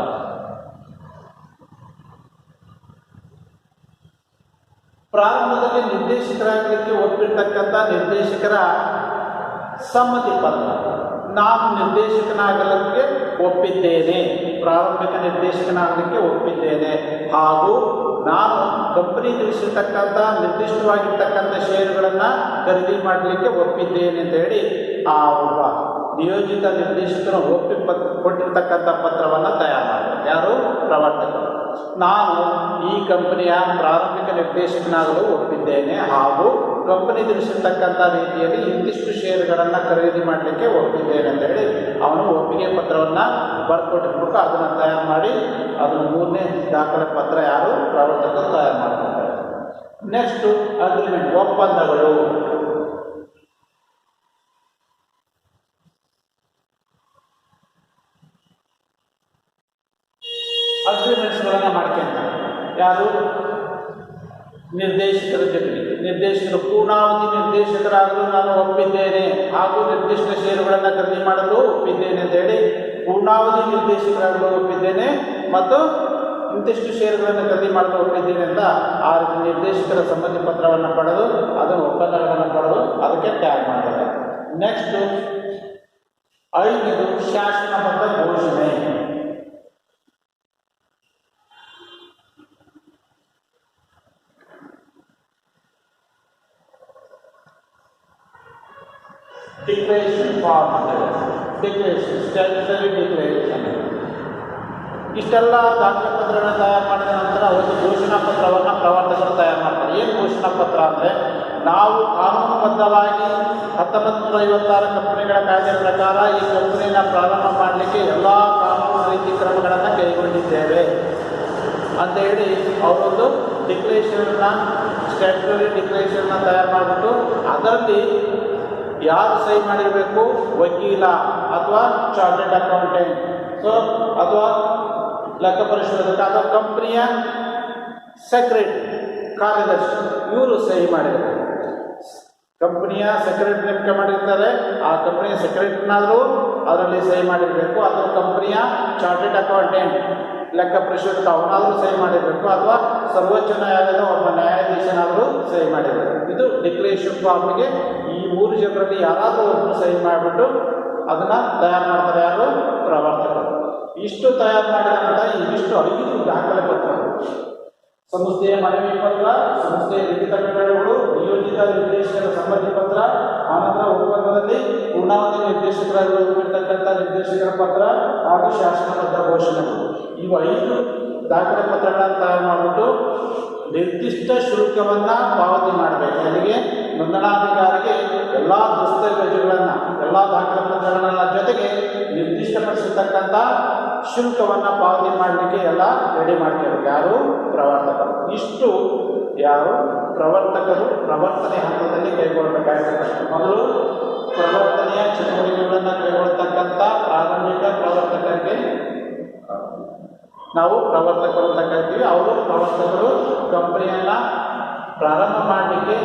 ಪ್ರಾರಂಭದಲ್ಲಿ ನಿರ್ದೇಶಕರಾಗಲಿಕ್ಕೆ ಒಪ್ಪಿರ್ತಕ್ಕಂಥ ನಿರ್ದೇಶಕರ ಸಮ್ಮತಿ ಪತ್ರ. ನಾನು ನಿರ್ದೇಶಕನಾಗಲಿಕ್ಕೆ ಒಪ್ಪಿದ್ದೇನೆ, ಪ್ರಾರಂಭಿಕ ನಿರ್ದೇಶಕನಾಗಲಿಕ್ಕೆ ಒಪ್ಪಿದ್ದೇನೆ, ಹಾಗೂ ನಾನು ಕಂಪನಿ ತಿಳಿಸಿರ್ತಕ್ಕಂಥ ನಿರ್ದಿಷ್ಟವಾಗಿರ್ತಕ್ಕಂಥ ಷೇರುಗಳನ್ನು ಖರೀದಿ ಮಾಡಲಿಕ್ಕೆ ಒಪ್ಪಿದ್ದೇನೆ ಅಂತ ಹೇಳಿ ಆ ಒಬ್ಬ ನಿಯೋಜಿತ ನಿರ್ದೇಶಕರು ಕೊಟ್ಟಿರ್ತಕ್ಕಂಥ ಪತ್ರವನ್ನು ತಯಾರು ಮಾಡ್ತಾರೆ. ಯಾರು? ಪ್ರವರ್ತಕರು. ನಾನು ಈ ಕಂಪನಿಯ ಪ್ರಾರಂಭಿಕ ನಿರ್ದೇಶಕನಾಗಲು ಒಪ್ಪಿದ್ದೇನೆ, ಹಾಗೂ ಕಂಪನಿ ತಿಳಿಸಿರ್ತಕ್ಕಂಥ ರೀತಿಯಲ್ಲಿ ಇಂತಿಷ್ಟು ಷೇರುಗಳನ್ನು ಖರೀದಿ ಮಾಡಲಿಕ್ಕೆ ಒಪ್ಪಿದ್ದೇನೆ ಅಂತ ಹೇಳಿ ಅವನು ಒಪ್ಪಿಗೆ ಪತ್ರವನ್ನು ಬರ್ಕೊಟ್ಟಿರ್ಬೇಕು. ಅದನ್ನು ತಯಾರು ಮಾಡಿ ಅದನ್ನು ಮೂರನೇ ದಾಖಲೆ ಪತ್ರ ಯಾರು? ಪ್ರವರ್ತಕರು ತಯಾರು ಮಾಡ್ತಾರೆ. ನೆಕ್ಸ್ಟು ಅಗ್ರಿಮೆಂಟ್, ಒಪ್ಪಂದಗಳು. ಅಗ್ರಿಮೆಂಟ್ಸ್ಗಳನ್ನು ಮಾಡ್ಕೊಂತಾರೆ ಯಾರು? ನಿರ್ದೇಶಕರ ಜೊತೆಗೆ. ನಿರ್ದೇಶಕರು ಪೂರ್ಣಾವಧಿ ನಿರ್ದೇಶಕರಾಗಲು ನಾನು ಒಪ್ಪಿದ್ದೇನೆ, ಹಾಗೂ ನಿರ್ದಿಷ್ಟ ಷೇರುಗಳನ್ನು ಖರೀದಿ ಮಾಡಲು ಒಪ್ಪಿದ್ದೇನೆ ಅಂತ ಹೇಳಿ ಪೂರ್ಣಾವಧಿ ನಿರ್ದೇಶಕರಾಗಲು ಒಪ್ಪಿದ್ದೇನೆ ಮತ್ತು ಇಂತಿಷ್ಟು ಷೇರುಗಳನ್ನು ಖರೀದಿ ಮಾಡಲು ಒಪ್ಪಿದ್ದೇನೆ ಅಂತ ಆ ನಿರ್ದೇಶಕರ ಸಮ್ಮತಿ ಪತ್ರವನ್ನು ಪಡೆದು ಅದನ್ನು ಒಪ್ಪಂದಗಳನ್ನು ಪಡೆದು ಅದಕ್ಕೆ ಟ್ಯಾಗ್ ಮಾಡಬೇಕು. ನೆಕ್ಸ್ಟು 5 ಶಾಸನಬದ್ಧ ಘೋಷಣೆ. Declaration form, declaration, statutory declaration. ಇಷ್ಟೆಲ್ಲ ದಾಖಲೆ ಪತ್ರಗಳನ್ನು ತಯಾರು ಮಾಡಿದ ನಂತರ ಒಂದು ಘೋಷಣಾ ಪತ್ರವನ್ನು ಪ್ರವರ್ತಕರು ತಯಾರು ಮಾಡ್ತಾರೆ. ಏನು ಘೋಷಣಾ ಪತ್ರ ಅಂದರೆ, ನಾವು ಕಾನೂನುಬದ್ಧವಾಗಿ 1956 ಕಂಪನಿಗಳ ಕಾಯ್ದೆ ಪ್ರಕಾರ ಈ ಕಂಪನಿಯನ್ನು ಪ್ರಾರಂಭ ಮಾಡಲಿಕ್ಕೆ ಎಲ್ಲ ಕಾನೂನು ರೀತಿ ಕ್ರಮಗಳನ್ನು ಕೈಗೊಂಡಿದ್ದೇವೆ ಅಂತ ಹೇಳಿ ಅವರೊಂದು ಡಿಕ್ಲರೇಷನ್ನ, ಸ್ಟ್ಯಾಟ್ಯೂಟರಿ ಡಿಕ್ಲರೇಷನ್ನ ತಯಾರು ಮಾಡಿಬಿಟ್ಟು ಅದರಲ್ಲಿ ಯಾರು ಸಹಿ ಮಾಡಿರಬೇಕು? ವಕೀಲ ಅಥವಾ ಚಾರ್ಟೆಡ್ ಅಕೌಂಟೆಂಟ್, ಅಥವಾ ಲೆಕ್ಕ ಪರಿಶೋಧಕ, ಅಥವಾ ಕಂಪನಿಯ ಸೆಕ್ರೆಟರಿ, ಕಾರ್ಯದರ್ಶಿ, ಇವರು ಸಹಿ ಮಾಡಿರಬೇಕು. ಕಂಪನಿಯ ಸೆಕ್ರೆಟರಿ ನೇಮಕ ಮಾಡಿರ್ತಾರೆ, ಆ ಕಂಪನಿಯ ಸೆಕ್ರೆಟರಿನಾದರೂ ಅದರಲ್ಲಿ ಸಹಿ ಮಾಡಿರಬೇಕು, ಅಥವಾ ಕಂಪನಿಯ ಚಾರ್ಟೆಡ್ ಅಕೌಂಟೆಂಟ್, ಲೆಕ್ಕ ಪರಿಶೋಧಕ, ಅವನಾದರೂ ಸಹಿ ಮಾಡಿರಬೇಕು, ಅಥವಾ ಸರ್ವೋಚ್ಚ ನ್ಯಾಯಾಲಯದ ಒಬ್ಬ ನ್ಯಾಯಾಧೀಶನಾದರೂ ಸಹಿ ಮಾಡಿದ್ದಾರೆ. ಇದು ಡಿಕ್ಲರೇಷನ್ ಫಾರ್ಮ್ಗೆ ಈ 3 ಜನರಲ್ಲಿ ಯಾರಾದರೂ ಒಬ್ಬರು ಸಹಿ ಮಾಡಿಬಿಟ್ಟು ಅದನ್ನು ತಯಾರು ಮಾಡ್ತಾರೆ. ಯಾರು? ಪ್ರವರ್ತಕರು. ಇಷ್ಟು ತಯಾರು ಮಾಡಿದಂಥ ಇವಿಷ್ಟು 5 ದಾಖಲೆ ಪತ್ರಗಳು: ಸಂಸ್ಥೆಯ ಮನವಿ ಪತ್ರ, ಸಂಸ್ಥೆಯ ಲಿಖಿತ ವಿವರಣೆಗಳು, ನಿಯೋಜಿತ ನಿರ್ದೇಶಕರ ಸಮ್ಮತಿ ಪತ್ರ, ಆನಂತರ ಒಪ್ಪಂದದಲ್ಲಿ ಪೂರ್ಣಾವಧಿ ನಿರ್ದೇಶಕರಾಗಿರ್ತಕ್ಕಂಥ ನಿರ್ದೇಶಕರ ಪತ್ರ ಹಾಗೂ ಶಾಸನಬದ್ಧ ಘೋಷಣೆಗಳು. ಇವು 5 ದಾಖಲೆ ಪತ್ರಗಳನ್ನು ತಯಾರು ಮಾಡಿಬಿಟ್ಟು ನಿರ್ದಿಷ್ಟ ಶುಲ್ಕವನ್ನು ಪಾವತಿ ಮಾಡಬೇಕು. ಅಲ್ಲಿಗೆ ನೋಂದಣಾಧಿಕಾರಿಗೆ ಎಲ್ಲ ದಸ್ತಾವೇಜುಗಳನ್ನು, ಎಲ್ಲ ದಾಖಲೆ ಪತ್ರಗಳ ಜೊತೆಗೆ ನಿರ್ದಿಷ್ಟಪಡಿಸಿರ್ತಕ್ಕಂಥ ಶುಲ್ಕವನ್ನು ಪಾವತಿ ಮಾಡಲಿಕ್ಕೆ ಎಲ್ಲ ರೆಡಿ ಮಾಡ್ಕೋಬೇಕು. ಯಾರು? ಪ್ರವರ್ತಕರು. ಇಷ್ಟು ಯಾರು? ಪ್ರವರ್ತಕರು ಪ್ರವರ್ತನೆ ಹಂತದಲ್ಲಿ ಕೈಗೊಳ್ಳಬೇಕಾಗಿರ್ತಕ್ಕಂಥ ಮೊದಲು ಪ್ರವರ್ತನೆಯ ಚಟುವಟಿಕೆಗಳನ್ನು ಕೈಗೊಳ್ಳತಕ್ಕಂಥ ಪ್ರಾರಂಭಿಕ ಪ್ರವರ್ತಕರಿಗೆ ನಾವು ಪ್ರವರ್ತಕರು ಅಂತ ಕರಿತೀವಿ. ಅವರು ಪ್ರವರ್ತಕರು ಕಂಪನಿಯನ್ನು ಪ್ರಾರಂಭ ಮಾಡಲಿಕ್ಕೆ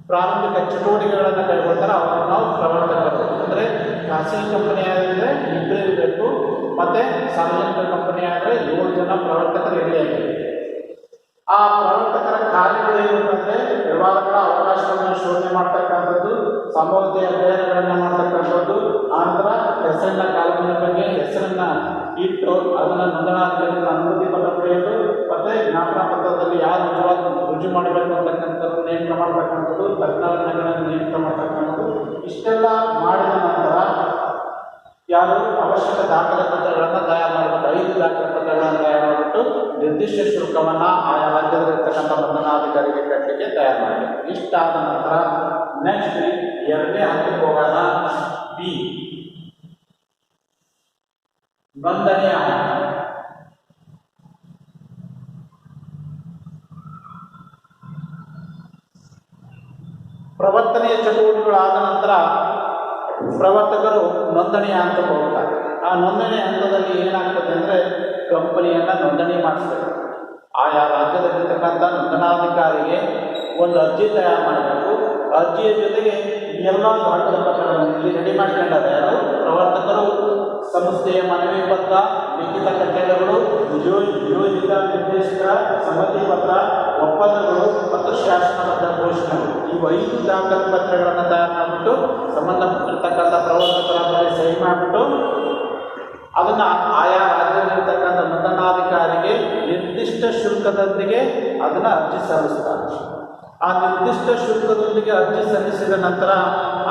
ಪ್ರಾರಂಭಿಕ ಚಟುವಟಿಕೆಗಳನ್ನು ಕೈಗೊಳ್ತಾರೆ. ಅವರನ್ನು ನಾವು ಪ್ರವರ್ತಕರು ಅಂದರೆ ಖಾಸಗಿ ಕಂಪನಿ ಆದರೆ 2 ಇರಬೇಕು, ಮತ್ತು ಸಾರ್ವಜನಿಕ ಕಂಪನಿ ಆದರೆ 7 ಜನ ಪ್ರವರ್ತಕರು ಇರಲೇಬೇಕು. ಆ ಪ್ರವರ್ತಕರ ಕಾರ್ಯಗಳು ಏನಂತಂದರೆ ವ್ಯವಹಾರಗಳ ಅವಕಾಶಗಳನ್ನು ಶೋಧನೆ ಮಾಡ್ತಕ್ಕಂಥದ್ದು, ಸಂಭವತೆಯ ಅಧ್ಯಯನಗಳನ್ನು ಮಾಡ್ತಕ್ಕಂಥದ್ದು, ಆನಂತರ ಹೆಸರಿನ ಕಾನೂನಿನ ಬಗ್ಗೆ ಹೆಸರನ್ನು ಇಟ್ಟು ಅದನ್ನು ನೋಂದಣಾಧಿಕಾರಿಗಳ ಅನುಮತಿ ಪತ್ರ ಪಡೆಯೋದು, ಮತ್ತು ಜ್ಞಾಪನ ಪತ್ರದಲ್ಲಿ ಯಾರು ರುಜು ಮಾಡಬೇಕು ಅಂತಕ್ಕಂಥದ್ದು ನೇಮಕ ಮಾಡ್ತಕ್ಕಂಥದ್ದು, ತಜ್ಞರನ್ನು ನೇಮಕ ಮಾಡ್ತಕ್ಕಂಥದ್ದು. ಇಷ್ಟೆಲ್ಲ ಮಾಡಿದ ನಂತರ ಯಾರು ಅವಶ್ಯಕ ದಾಖಲೆ ಪತ್ರಗಳನ್ನು ತಯಾರು ಮಾಡಬೇಕು. 5 ದಾಖಲೆ ಪತ್ರಗಳನ್ನು ತಯಾರು ಮಾಡಿಬಿಟ್ಟು ನಿರ್ದಿಷ್ಟ ಶುಲ್ಕವನ್ನು ಆಯಾ ರಾಜ್ಯದಲ್ಲಿರ್ತಕ್ಕಂಥ ನೋಂದಣಾಧಿಕಾರಿಗೆ ಕಟ್ಟಲಿಕ್ಕೆ ತಯಾರು ಮಾಡಬೇಕು. ಇಷ್ಟಾದ ನಂತರ ನೆಕ್ಸ್ಟ್ 2ನೇ ಹಂತಕ್ಕೆ ಹೋಗೋಣ. ಬಿ, ನೋಂದಣಿಯ ಪ್ರವರ್ತನೆಯ ಚಟುವಟಿಕೆಗಳಾದ ನಂತರ ಪ್ರವರ್ತಕರು ನೋಂದಣಿಯ ಹಂತಕ್ಕೆ ಹೋಗ್ತಾರೆ. ಆ ನೋಂದಣಿ ಹಂತದಲ್ಲಿ ಏನಾಗ್ತದೆ ಅಂದರೆ ಕಂಪನಿಯನ್ನು ನೋಂದಣಿ ಮಾಡಿಸ್ಬೇಕು. ಆಯಾ ರಾಜ್ಯದಲ್ಲಿರ್ತಕ್ಕಂಥ ನೋಂದಣಾಧಿಕಾರಿಗೆ ಒಂದು ಅರ್ಜಿ ತಯಾರು ಮಾಡಬೇಕು. ಅರ್ಜಿಯ ಜೊತೆಗೆ ಎಲ್ಲ ದಾಖಲೆ ಪತ್ರಗಳನ್ನು ಇಲ್ಲಿ ರೆಡಿ ಮಾಡ್ಕೊಂಡಾರೆ. ಯಾರು? ಪ್ರವರ್ತಕರು ಸಂಸ್ಥೆಯ ಮನವಿ ಪತ್ರ, ಲಿಖಿತ ಕಟ್ಟಳೆಗಳು, ನಿಯೋಜಿತ ನಿರ್ದೇಶಕರ ಸಮ್ಮತಿ ಪತ್ರ, ಒಪ್ಪಂದಗಳು ಮತ್ತು ಶಾಸನಬದ್ಧ ಘೋಷಣೆಗಳು. ಈ 5 ದಾಖಲೆ ಪತ್ರಗಳನ್ನು ತಯಾರು ಮಾಡಿಬಿಟ್ಟು ಸಂಬಂಧಪಟ್ಟಿರ್ತಕ್ಕಂಥ ಪ್ರವರ್ತಕರ ಮೇಲೆ ಸಹಿ ಮಾಡಿಬಿಟ್ಟು ಅದನ್ನು ಆಯಾ ರಾಜ್ಯದಲ್ಲಿರ್ತಕ್ಕಂಥ ನೋಂದಣಾಧಿಕಾರಿಗೆ ನಿರ್ದಿಷ್ಟ ಶುಲ್ಕದೊಂದಿಗೆ ಅದನ್ನು ಅರ್ಜಿ ಸಲ್ಲಿಸ್ತಾರೆ. ಆ ನಿರ್ದಿಷ್ಟ ಶುಲ್ಕದೊಂದಿಗೆ ಅರ್ಜಿ ಸಲ್ಲಿಸಿದ ನಂತರ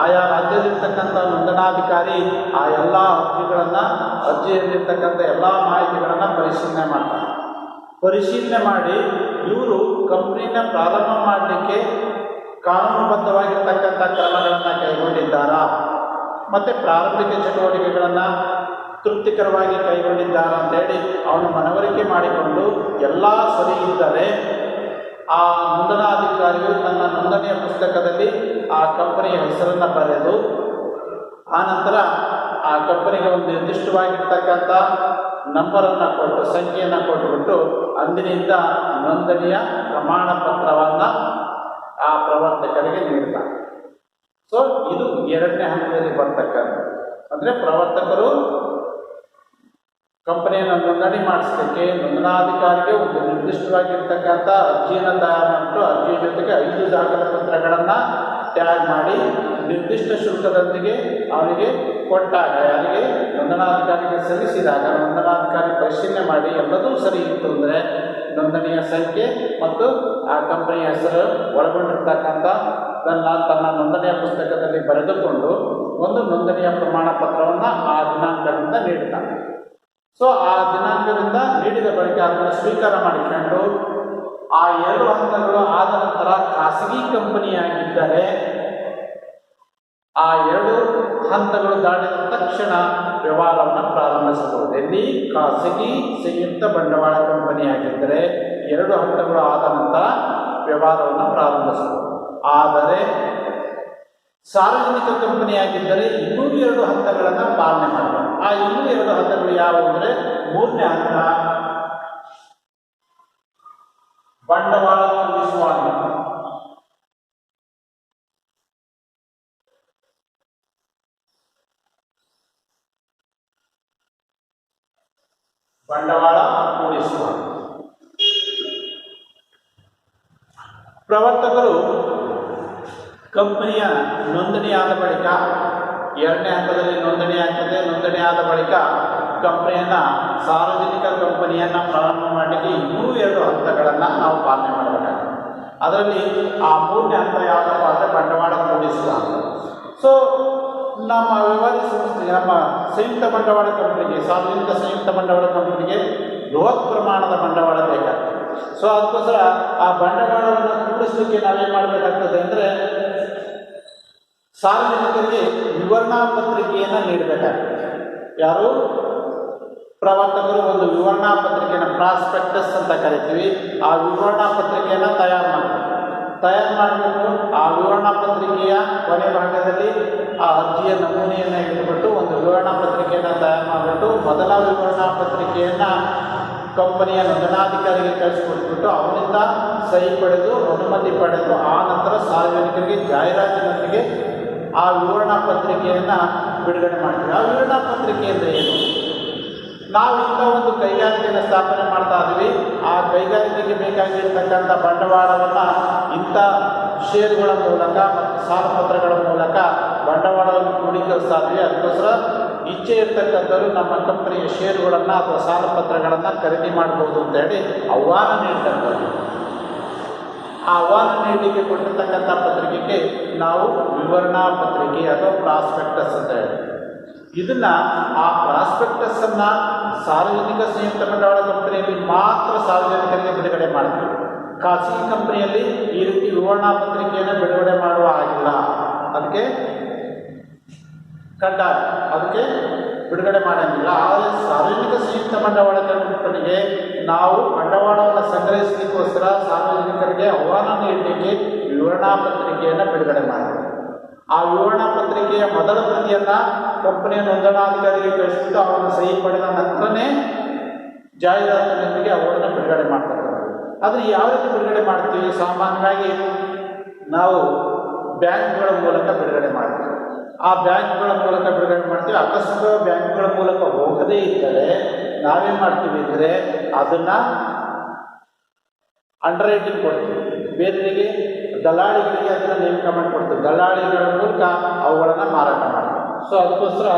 ಆಯಾ ರಾಜ್ಯದಲ್ಲಿರ್ತಕ್ಕಂಥ ನೋಂದಣಾಧಿಕಾರಿ ಆ ಎಲ್ಲ ಅರ್ಜಿಯಲ್ಲಿರ್ತಕ್ಕಂಥ ಎಲ್ಲ ಮಾಹಿತಿಗಳನ್ನು ಪರಿಶೀಲನೆ ಮಾಡ್ತಾರೆ. ಪರಿಶೀಲನೆ ಮಾಡಿ ಇವರು ಕಂಪ್ನಿನ ಪ್ರಾರಂಭ ಮಾಡಲಿಕ್ಕೆ ಕಾನೂನುಬದ್ಧವಾಗಿರ್ತಕ್ಕಂಥ ಕ್ರಮಗಳನ್ನು ಕೈಗೊಂಡಿದ್ದಾರಾ, ಮತ್ತು ಪ್ರಾರಂಭಿಕ ಚಟುವಟಿಕೆಗಳನ್ನು ತೃಪ್ತಿಕರವಾಗಿ ಕೈಗೊಂಡಿದ್ದಾರಾ ಅಂತೇಳಿ ಅವನು ಮನವರಿಕೆ ಮಾಡಿಕೊಂಡು ಎಲ್ಲ ಸರಿ ಇದ್ದರೆ ಆ ನೋಂದಣಾಧಿಕಾರಿಯು ತನ್ನ ನೋಂದಣಿಯ ಪುಸ್ತಕದಲ್ಲಿ ಆ ಕಂಪನಿಯ ಹೆಸರನ್ನು ಬರೆದು ಆನಂತರ ಆ ಕಂಪನಿಗೆ ಒಂದು ನಿರ್ದಿಷ್ಟವಾಗಿರ್ತಕ್ಕಂಥ ನಂಬರನ್ನು ಕೊಟ್ಟು, ಸಂಖ್ಯೆಯನ್ನು ಕೊಟ್ಟುಬಿಟ್ಟು ಅಂದಿನಿಂದ ನೋಂದಣಿಯ ಪ್ರಮಾಣ ಪತ್ರವನ್ನು ಆ ಪ್ರವರ್ತಕರಿಗೆ ನೀಡ್ತಾರೆ. ಸೊ ಇದು 2ನೇ ಹಂತದಲ್ಲಿ ಬರ್ತಕ್ಕಂಥ, ಅಂದರೆ ಪ್ರವರ್ತಕರು ಕಂಪನಿಯನ್ನು ನೋಂದಣಿ ಮಾಡಿಸಲಿಕ್ಕೆ ನೋಂದಣಾಧಿಕಾರಿಗೆ ಒಂದು ನಿರ್ದಿಷ್ಟವಾಗಿರ್ತಕ್ಕಂಥ ಅರ್ಜಿಯನ್ನು ತಯಾರು ಮಾಡಿಬಿಟ್ಟು ಅರ್ಜಿಯ ಜೊತೆಗೆ 5 ದಾಖಲೆ ಪತ್ರಗಳನ್ನು ತಯಾರು ಮಾಡಿ ನಿರ್ದಿಷ್ಟ ಶುಲ್ಕದೊಂದಿಗೆ ಅವರಿಗೆ ಕೊಟ್ಟಾಗ, ಯಾರಿಗೆ? ನೋಂದಣಾಧಿಕಾರಿಗೆ ಸಲ್ಲಿಸಿದಾಗ ನೋಂದಣಾಧಿಕಾರಿ ಪರಿಶೀಲನೆ ಮಾಡಿ ಎಲ್ಲದೂ ಸರಿ ಇತ್ತು ಅಂದರೆ ನೋಂದಣಿಯ ಸಂಖ್ಯೆ ಮತ್ತು ಆ ಕಂಪನಿಯ ಹೆಸರು ಒಳಗೊಂಡಿರ್ತಕ್ಕಂಥ ತನ್ನ ನೋಂದಣಿಯ ಪುಸ್ತಕದಲ್ಲಿ ಬರೆದುಕೊಂಡು ಒಂದು ನೋಂದಣಿಯ ಪ್ರಮಾಣ ಪತ್ರವನ್ನು ಆ ದಿನಾಂಕದಿಂದ ನೀಡ್ತಾನೆ. ಸೊ ಆ ದಿನಾಂಕದಿಂದ ನೀಡಿದ ಬಳಿಕ ಅದನ್ನು ಸ್ವೀಕಾರ ಮಾಡಿಕೊಂಡು ಆ 2 ಹಂತಗಳು ಆದ ನಂತರ ಖಾಸಗಿ ಕಂಪನಿಯಾಗಿದ್ದರೆ ಆ 2 ಹಂತಗಳು ದಾಟಿದ ತಕ್ಷಣ ವ್ಯವಹಾರವನ್ನು ಪ್ರಾರಂಭಿಸಬಹುದು. ಎಲ್ಲಿ? ಖಾಸಗಿ ಸಂಯುಕ್ತ ಬಂಡವಾಳ ಕಂಪನಿಯಾಗಿದ್ದರೆ 2 ಹಂತಗಳು ಆದ ನಂತರ ವ್ಯವಹಾರವನ್ನು ಪ್ರಾರಂಭಿಸಬಹುದು. ಆದರೆ ಸಾರ್ವಜನಿಕ ಕಂಪನಿಯಾಗಿದ್ದರೆ ಇನ್ನೂ 2 ಹಂತಗಳನ್ನು ಪಾಲನೆ ಮಾಡಬೇಕು. ಆ ಇನ್ನೂ 2 ಹಂತಗಳು ಯಾವುವು ಅಂದರೆ 3ನೇ ಹಂತ ಬಂಡವಾಳ ಕೂಡಿಸುವ ಹಂತ. ಬಂಡವಾಳ ಕೂಡಿಸುವ ಪ್ರವರ್ತಕರು ಕಂಪನಿಯ ನೋಂದಣಿಯಾದ ಬಳಿಕ ಎರಡನೇ ಹಂತದಲ್ಲಿ ನೋಂದಣಿ ಆಗ್ತದೆ. ನೋಂದಣಿ ಆದ ಬಳಿಕ ಕಂಪನಿಯನ್ನು ಸಾರ್ವಜನಿಕ ಕಂಪನಿಯನ್ನು ಪ್ರಾರಂಭ ಮಾಡಲಿಕ್ಕೆ ಇನ್ನೂ 2 ಹಂತಗಳನ್ನು ನಾವು ಪಾಲನೆ ಮಾಡಬೇಕಾಗ್ತದೆ. ಅದರಲ್ಲಿ ಆ 3ನೇ ಹಂತ ಯಾವುದಪ್ಪ ಅಂದರೆ ಬಂಡವಾಳ ಕೂಡಿಸುವ. ಸೊ ನಮ್ಮ ವ್ಯವಹಾರ ಸಂಸ್ಥೆ, ನಮ್ಮ ಸಂಯುಕ್ತ ಬಂಡವಾಳ ಕಂಪನಿಗೆ, ಸಾರ್ವಜನಿಕ ಸಂಯುಕ್ತ ಬಂಡವಾಳ ಕಂಪನಿಗೆ ಬೃಹತ್ ಪ್ರಮಾಣದ ಬಂಡವಾಳ ಬೇಕಾಗ್ತದೆ. ಸೊ ಅದಕ್ಕೋಸ್ಕರ ಆ ಬಂಡವಾಳವನ್ನು ಕೂಡಿಸಲಿಕ್ಕೆ ನಾವೇನು ಮಾಡಬೇಕಾಗ್ತದೆ ಅಂದರೆ ಸಾರ್ವಜನಿಕರಿಗೆ ವಿವರಣಾ ಪತ್ರಿಕೆಯನ್ನು ನೀಡಬೇಕಾಗ್ತದೆ. ಯಾರು? ಪ್ರವರ್ತಕರು ಒಂದು ವಿವರಣಾ ಪತ್ರಿಕೆಯನ್ನು, ಪ್ರಾಸ್ಪೆಕ್ಟಸ್ ಅಂತ ಕರಿತೀವಿ, ಆ ವಿವರಣಾ ಪತ್ರಿಕೆಯನ್ನು ತಯಾರು ಮಾಡಬೇಕು. ಆ ವಿವರಣಾ ಪತ್ರಿಕೆಯ ಕೊನೆ ಭಾಗದಲ್ಲಿ ಆ ಅರ್ಜಿಯ ನಮೂನೆಯನ್ನು ಇಟ್ಟುಬಿಟ್ಟು ಒಂದು ವಿವರಣಾ ಪತ್ರಿಕೆಯನ್ನು ತಯಾರು ಮಾಡಿಬಿಟ್ಟು ಮೊದಲ ವಿವರಣಾ ಪತ್ರಿಕೆಯನ್ನು ಕಂಪನಿಯ ನೋಂದಣಾಧಿಕಾರಿಗೆ ಕಳಿಸಿಕೊಟ್ಬಿಟ್ಟು ಅವರಿಂದ ಸಹಿ ಪಡೆದು ಅನುಮತಿ ಪಡೆದು ಆ ನಂತರ ಸಾರ್ವಜನಿಕರಿಗೆ ಜಾಹೀರಾತಿನೊಂದಿಗೆ ಆ ವಿವರಣಾ ಪತ್ರಿಕೆಯನ್ನು ಬಿಡುಗಡೆ ಮಾಡ್ತೀವಿ. ಆ ವಿವರಣಾ ಪತ್ರಿಕೆ ಅಂದರೆ ಏನು? ನಾವು ಇಂಥ ಒಂದು ಕೈಗಾರಿಕೆಯನ್ನು ಸ್ಥಾಪನೆ ಮಾಡ್ತಾ ಇದ್ದೀವಿ. ಆ ಕೈಗಾರಿಕೆಗೆ ಬೇಕಾಗಿರ್ತಕ್ಕಂಥ ಬಂಡವಾಳವನ್ನು ಇಂಥ ಷೇರುಗಳ ಮೂಲಕ ಮತ್ತು ಸಾಲಪತ್ರಗಳ ಮೂಲಕ ಬಂಡವಾಳವನ್ನು ಕ್ರೋಢೀಕರಿಸ್ತಾ ಇದ್ದೀವಿ. ಅದಕ್ಕೋಸ್ಕರ ಇಚ್ಛೆ ಇರ್ತಕ್ಕಂಥವ್ರು ನಮ್ಮ ಕಂಪನಿಯ ಷೇರುಗಳನ್ನು ಅಥವಾ ಸಾಲಪತ್ರಗಳನ್ನು ಖರೀದಿ ಮಾಡ್ಬೋದು ಅಂತೇಳಿ ಆಹ್ವಾನ ನೀಡ್ತಕ್ಕಂಥದ್ದು. ಆ ಆಹ್ವಾನ ನೀಡಲಿಕ್ಕೆ ಕೊಟ್ಟಿರ್ತಕ್ಕಂಥ ಪತ್ರಿಕೆಗೆ ನಾವು ವಿವರಣಾ ಪತ್ರಿಕೆ ಅಥವಾ ಪ್ರಾಸ್ಪೆಕ್ಟಸ್ ಅಂತ ಹೇಳಿ, ಇದನ್ನು ಆ ಪ್ರಾಸ್ಪೆಕ್ಟಸನ್ನು ಸಾರ್ವಜನಿಕ ಸಂಯುಕ್ತ ಬಂಡವಾಳ ಕಂಪನಿಯಲ್ಲಿ ಮಾತ್ರ ಸಾರ್ವಜನಿಕರಿಗೆ ಬಿಡುಗಡೆ ಮಾಡ್ತೀವಿ. ಖಾಸಗಿ ಕಂಪನಿಯಲ್ಲಿ ಈ ರೀತಿ ವಿವರಣಾ ಪತ್ರಿಕೆಯನ್ನು ಬಿಡುಗಡೆ ಮಾಡುವ ಹಾಗಿಲ್ಲ. ಅದಕ್ಕೆ ಕಡ್ಡಾಯ, ಅದಕ್ಕೆ ಬಿಡುಗಡೆ ಮಾಡೋಂಗಿಲ್ಲ. ಆದರೆ ಸಾರ್ವಜನಿಕ ಸಂಯುಕ್ತ ಬಂಡವಾಳ ಕಂಪನಿಗೆ ನಾವು ಬಂಡವಾಳವನ್ನು ಸಂಗ್ರಹಿಸಲಿಕ್ಕೋಸ್ಕರ ಸಾರ್ವಜನಿಕರಿಗೆ ಆಹ್ವಾನ ನೀಡಲಿಕ್ಕೆ ವಿವರಣಾ ಪತ್ರಿಕೆಯನ್ನು ಬಿಡುಗಡೆ ಮಾಡ್ತೀವಿ. ಆ ವಿವರಣಾ ಪತ್ರಿಕೆಯ ಮೊದಲ ಪ್ರತಿಯನ್ನು ಕಂಪನಿಯ ನೋಂದಣಾಧಿಕಾರಿಗೆ ಕಳಿಸಿಬಿಟ್ಟು ಅವರನ್ನು ಸಹಿ ಪಡೆದ ನಂತರನೇ ಜಾಹೀರಾತಿನೊಂದಿಗೆ ಅವರನ್ನು ಬಿಡುಗಡೆ ಮಾಡ್ತಾರೆ. ಆದರೆ ಯಾವ ರೀತಿ ಬಿಡುಗಡೆ ಮಾಡ್ತೀವಿ? ಸಾಮಾನ್ಯವಾಗಿ ನಾವು ಬ್ಯಾಂಕ್ಗಳ ಮೂಲಕ ಬಿಡುಗಡೆ ಮಾಡ್ತೀವಿ. ಆ ಬ್ಯಾಂಕ್ಗಳ ಮೂಲಕ ಬಿಡುಗಡೆ ಮಾಡ್ತೀವಿ. ಅಕಸ್ಮಾತ್ ಬ್ಯಾಂಕ್ಗಳ ಮೂಲಕ ಹೋಗದೇ ಇದ್ದರೆ ನಾವೇನು ಮಾಡ್ತೀವಿ ಅಂದರೆ ಅದನ್ನು ಅಂಡರ್ ರೈಟಿಂಗ್ ಕೊಡ್ತೀವಿ. ಬೇರೆಯವರಿಗೆ, ದಲ್ಲಾಳಿಗಳಿಗೆ ಅದನ್ನು ನೇಮಕ ಮಾಡಿಕೊಡ್ತೀವಿ. ದಲ್ಲಾಳಿಗಳ ಮೂಲಕ ಅವುಗಳನ್ನು ಮಾರಾಟ ಮಾಡ್ತೀವಿ. ಸೊ ಅದಕ್ಕೋಸ್ಕರ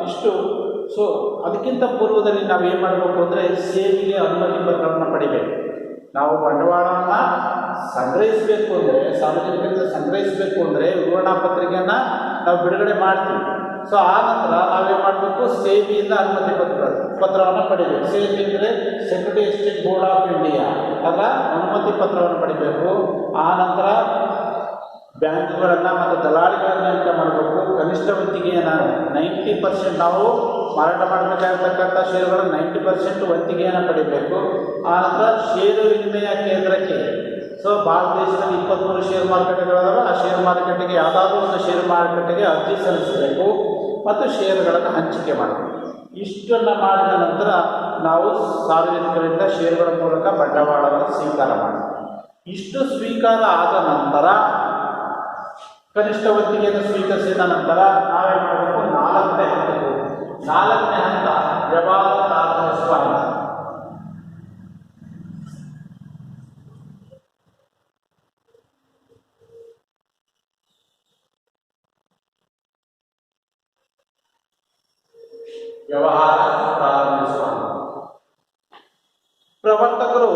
ಇಷ್ಟು. ಸೊ ಅದಕ್ಕಿಂತ ಪೂರ್ವದಲ್ಲಿ ನಾವು ಏನು ಮಾಡಬೇಕು ಅಂದರೆ ಸೇವೆಗೆ ಅನುಮತಿ ಪತ್ರವನ್ನು ಪಡಿಬೇಕು. ನಾವು ಬಂಡವಾಳವನ್ನು ಸಂಗ್ರಹಿಸಬೇಕು ಅಂದರೆ, ಸಾರ್ವಜನಿಕರಿಂದ ಸಂಗ್ರಹಿಸಬೇಕು ಅಂದರೆ ವಿವರಣಾ ಪತ್ರಿಕೆಯನ್ನು ನಾವು ಬಿಡುಗಡೆ ಮಾಡ್ತೀವಿ. ಸೊ ಆ ನಂತರ ನಾವೇನು ಮಾಡಬೇಕು? ಸೇಬಿಯಿಂದ ಅನುಮತಿ ಪತ್ರವನ್ನು ಪಡಿಬೇಕು. ಸೇಬಿ ಅಂದರೆ security exchange board of India, ಅದರ ಅನುಮತಿ ಪತ್ರವನ್ನು ಪಡಿಬೇಕು. ಆ ನಂತರ ಬ್ಯಾಂಕ್ಗಳನ್ನು ಮತ್ತು ದಲ್ಲಾಳಿಗಳನ್ನು ನೇಮಕ ಮಾಡಬೇಕು. ಕನಿಷ್ಠ ವಂತಿಗೆಯನ್ನು 90% ನಾವು ಮಾರಾಟ ಮಾಡಬೇಕಾಗಿರ್ತಕ್ಕಂಥ ಷೇರುಗಳ 90% ವಂತಿಗೆಯನ್ನು ಪಡಿಬೇಕು. ಆ ನಂತರ ಷೇರು ವಿನಿಮಯ ಕೇಂದ್ರಕ್ಕೆ, ಸೊ ಭಾರತ ದೇಶದಲ್ಲಿ 23 ಷೇರು ಮಾರುಕಟ್ಟೆಗಳದಾವ. ಆ ಷೇರು ಮಾರುಕಟ್ಟೆಗೆ ಯಾವುದಾದ್ರೂ ಒಂದು ಷೇರು ಮಾರುಕಟ್ಟೆಗೆ ಅರ್ಜಿ ಸಲ್ಲಿಸಬೇಕು ಮತ್ತು ಷೇರುಗಳನ್ನು ಹಂಚಿಕೆ ಮಾಡಬೇಕು. ಇಷ್ಟನ್ನು ಮಾಡಿದ ನಂತರ ನಾವು ಸಾರ್ವಜನಿಕರಿಂದ ಷೇರುಗಳ ಮೂಲಕ ಬಂಡವಾಳವನ್ನು ಸ್ವೀಕಾರ ಮಾಡಬೇಕು. ಇಷ್ಟು ಸ್ವೀಕಾರ ಆದ ನಂತರ, ಕನಿಷ್ಠ ವಂತಿಗೆಯನ್ನು ಸ್ವೀಕರಿಸಿದ ನಂತರ ನಾವೇನು ಮಾಡಬೇಕು? 4ನೇ ಹಂತ ವ್ಯವಹಾರ ಪ್ರಾರಂಭಿಸುವ ಹಂತ. ವ್ಯವಹಾರ ಪ್ರಾರಂಭಿಸುವ ಪ್ರವರ್ತಕರು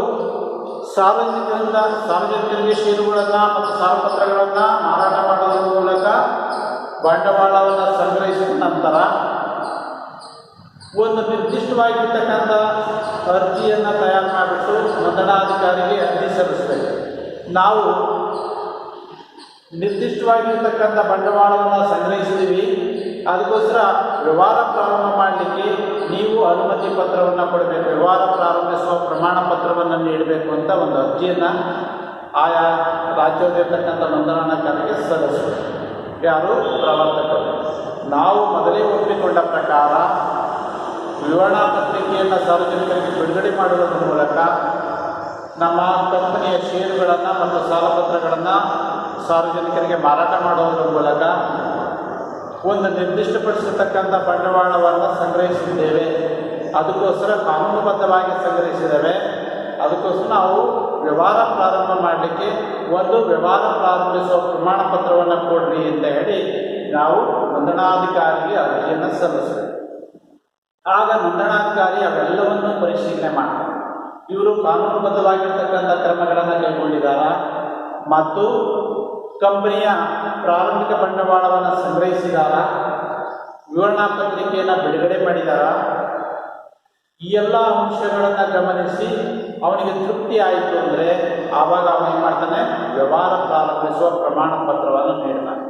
ಸಾರ್ವಜನಿಕರಿಗೆ ಷೇರುಗಳನ್ನು ಮತ್ತು ಸಾಲಪತ್ರಗಳನ್ನು ಮಾರಾಟ ಮಾಡೋದ್ರ ಮೂಲಕ ಬಂಡವಾಳವನ್ನು ಸಂಗ್ರಹಿಸಿದ ನಂತರ ಒಂದು ನಿರ್ದಿಷ್ಟವಾಗಿರ್ತಕ್ಕಂಥ ಅರ್ಜಿಯನ್ನು ತಯಾರು ಮಾಡಿಬಿಟ್ಟು ನೋಂದಣಾಧಿಕಾರಿಗೆ ಅರ್ಜಿ ಸಲ್ಲಿಸಬೇಕು. ನಾವು ನಿರ್ದಿಷ್ಟವಾಗಿರ್ತಕ್ಕಂಥ ಬಂಡವಾಳವನ್ನು ಸಂಗ್ರಹಿಸ್ತೀವಿ. ಅದಕ್ಕೋಸ್ಕರ ವ್ಯವಹಾರ ಪ್ರಾರಂಭ ಮಾಡಲಿಕ್ಕೆ ನೀವು ಅನುಮತಿ ಪತ್ರವನ್ನು ಕೊಡಬೇಕು. ವ್ಯವಹಾರ ಪ್ರಾರಂಭಿಸುವ ಪ್ರಮಾಣ ಪತ್ರವನ್ನು ನೀಡಬೇಕು ಅಂತ ಒಂದು ಅರ್ಜಿಯನ್ನು ಆಯಾ ರಾಜ್ಯದಲ್ಲಿರ್ತಕ್ಕಂಥ ನೋಂದಣಾಧಿಕಾರಿಗೆ ಸಲ್ಲಿಸಬೇಕು. ಯಾರು? ಪ್ರವರ್ತಕರು. ನಾವು ಮೊದಲೇ ಒಪ್ಪಿಕೊಂಡ ಪ್ರಕಾರ ವಿವರಣಾ ಪತ್ರಿಕೆಯನ್ನು ಸಾರ್ವಜನಿಕರಿಗೆ ಬಿಡುಗಡೆ ಮಾಡುವುದರ ಮೂಲಕ ನಮ್ಮ ಕಂಪನಿಯ ಷೇರುಗಳನ್ನು ಮತ್ತು ಸಾಲಪತ್ರಗಳನ್ನು ಸಾರ್ವಜನಿಕರಿಗೆ ಮಾರಾಟ ಮಾಡುವುದರ ಮೂಲಕ ಒಂದು ನಿರ್ದಿಷ್ಟಪಡಿಸಿರ್ತಕ್ಕಂಥ ಬಂಡವಾಳವನ್ನು ಸಂಗ್ರಹಿಸಿದ್ದೇವೆ. ಅದಕ್ಕೋಸ್ಕರ ಕಾನೂನುಬದ್ಧವಾಗಿ ಸಂಗ್ರಹಿಸಿದ್ದೇವೆ. ಅದಕ್ಕೋಸ್ಕರ ನಾವು ವ್ಯವಹಾರ ಪ್ರಾರಂಭ ಮಾಡಲಿಕ್ಕೆ ಒಂದು ವ್ಯವಹಾರ ಪ್ರಾರಂಭಿಸುವ ಪ್ರಮಾಣ ಪತ್ರವನ್ನು ಕೊಡ್ರಿ ಅಂತ ಹೇಳಿ ನಾವು ನೋಂದಣಾಧಿಕಾರಿಗೆ ಅರ್ಜಿಯನ್ನು ಸಲ್ಲಿಸಬೇಕು. ಆಗ ನೋಂದಣಾಧಿಕಾರಿ ಅವೆಲ್ಲವನ್ನು ಪರಿಶೀಲನೆ ಮಾಡ್ತಾರೆ. ಇವರು ಕಾನೂನುಬದ್ಧವಾಗಿರ್ತಕ್ಕಂಥ ಕ್ರಮಗಳನ್ನು ಕೈಗೊಂಡಿದ್ದಾರಾ ಮತ್ತು ಕಂಪನಿಯ ಪ್ರಾರಂಭಿಕ ಬಂಡವಾಳವನ್ನು ಸಂಗ್ರಹಿಸಿದಾರಾ, ವಿವರಣಾ ಪತ್ರಿಕೆಯನ್ನು ಬಿಡುಗಡೆ ಮಾಡಿದಾರಾ, ಈ ಎಲ್ಲ ಅಂಶಗಳನ್ನು ಗಮನಿಸಿ ಅವನಿಗೆ ತೃಪ್ತಿ ಆಯಿತು ಅಂದರೆ ಆವಾಗ ಅವನು ಏನು ಮಾಡ್ತಾನೆ, ವ್ಯವಹಾರ ಪ್ರಾರಂಭಿಸುವ ಪ್ರಮಾಣ ಪತ್ರವನ್ನು ನೀಡ್ತಾನೆ.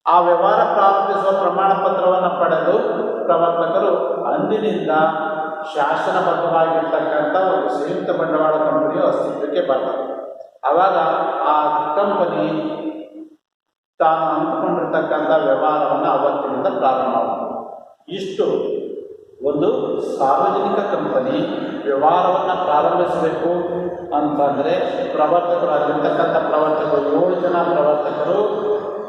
ಆ ವ್ಯವಹಾರ ಪ್ರಾರಂಭಿಸುವ ಪ್ರಮಾಣ ಪತ್ರವನ್ನು ಪಡೆದು ಪ್ರವರ್ತಕರು ಅಂದಿನಿಂದ ಶಾಸನಬದ್ಧವಾಗಿರ್ತಕ್ಕಂಥ ಒಂದು ಸಂಯುಕ್ತ ಬಂಡವಾಳ ಕಂಪನಿಯು ಅಸ್ತಿತ್ವಕ್ಕೆ ಬರ್ತದೆ. ಆವಾಗ ಆ ಕಂಪನಿ ತಾನು ಅಂದುಕೊಂಡಿರ್ತಕ್ಕಂಥ ವ್ಯವಹಾರವನ್ನು ಅವತ್ತಿನಿಂದ ಪ್ರಾರಂಭ ಮಾಡ್ತದೆ. ಇಷ್ಟು ಒಂದು ಸಾರ್ವಜನಿಕ ಕಂಪನಿ ವ್ಯವಹಾರವನ್ನು ಪ್ರಾರಂಭಿಸಬೇಕು ಅಂತಂದರೆ ಪ್ರವರ್ತಕರು ಆಗಿರ್ತಕ್ಕಂಥ ಪ್ರವರ್ತಕರು 7 ಜನ ಪ್ರವರ್ತಕರು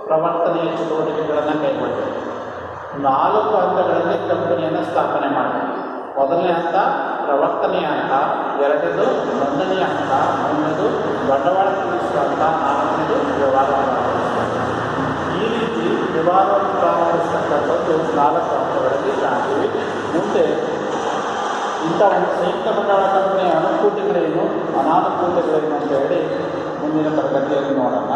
ಪ್ರವರ್ತನೆಯ ಚಟುವಟಿಕೆಗಳನ್ನು ಕೈಗೊಳ್ಳಬೇಕು. 4 ಹಂತಗಳಲ್ಲಿ ಕಂಪನಿಯನ್ನು ಸ್ಥಾಪನೆ ಮಾಡಬೇಕು. ಮೊದಲನೇ ಹಂತ ಪ್ರವರ್ತನೆಯ ಹಂತ, 2ನೇದು ನೋಂದಣಿಯ ಹಂತ, 3ನೇದು ಬಂಡವಾಳ ಕೂಡಿಸುವ ಹಂತ, 4ನೇದು ವ್ಯವಹಾರ ಪ್ರಾರಂಭಿಸುವ ಹಂತ. ಈ ರೀತಿ ವ್ಯವಹಾರವನ್ನು ಪ್ರಾರಂಭಿಸ್ತಕ್ಕಂಥದ್ದು 4 ಹಂತಗಳಲ್ಲಿ ಕಾಣ್ತೀವಿ. ಮುಂದೆ ಇಂಥ ಒಂದು ಸಂಯುಕ್ತ ಬಂಡವಾಳ ಕಂಪನಿಯ ಅನುಕೂಲಗಳೇನು, ಅನಾನುಕೂಲಗಳೇನು ಅಂತ ಹೇಳಿ ಮುಂದಿನ ತರಗತಿಯಲ್ಲಿ ನೋಡೋಣ.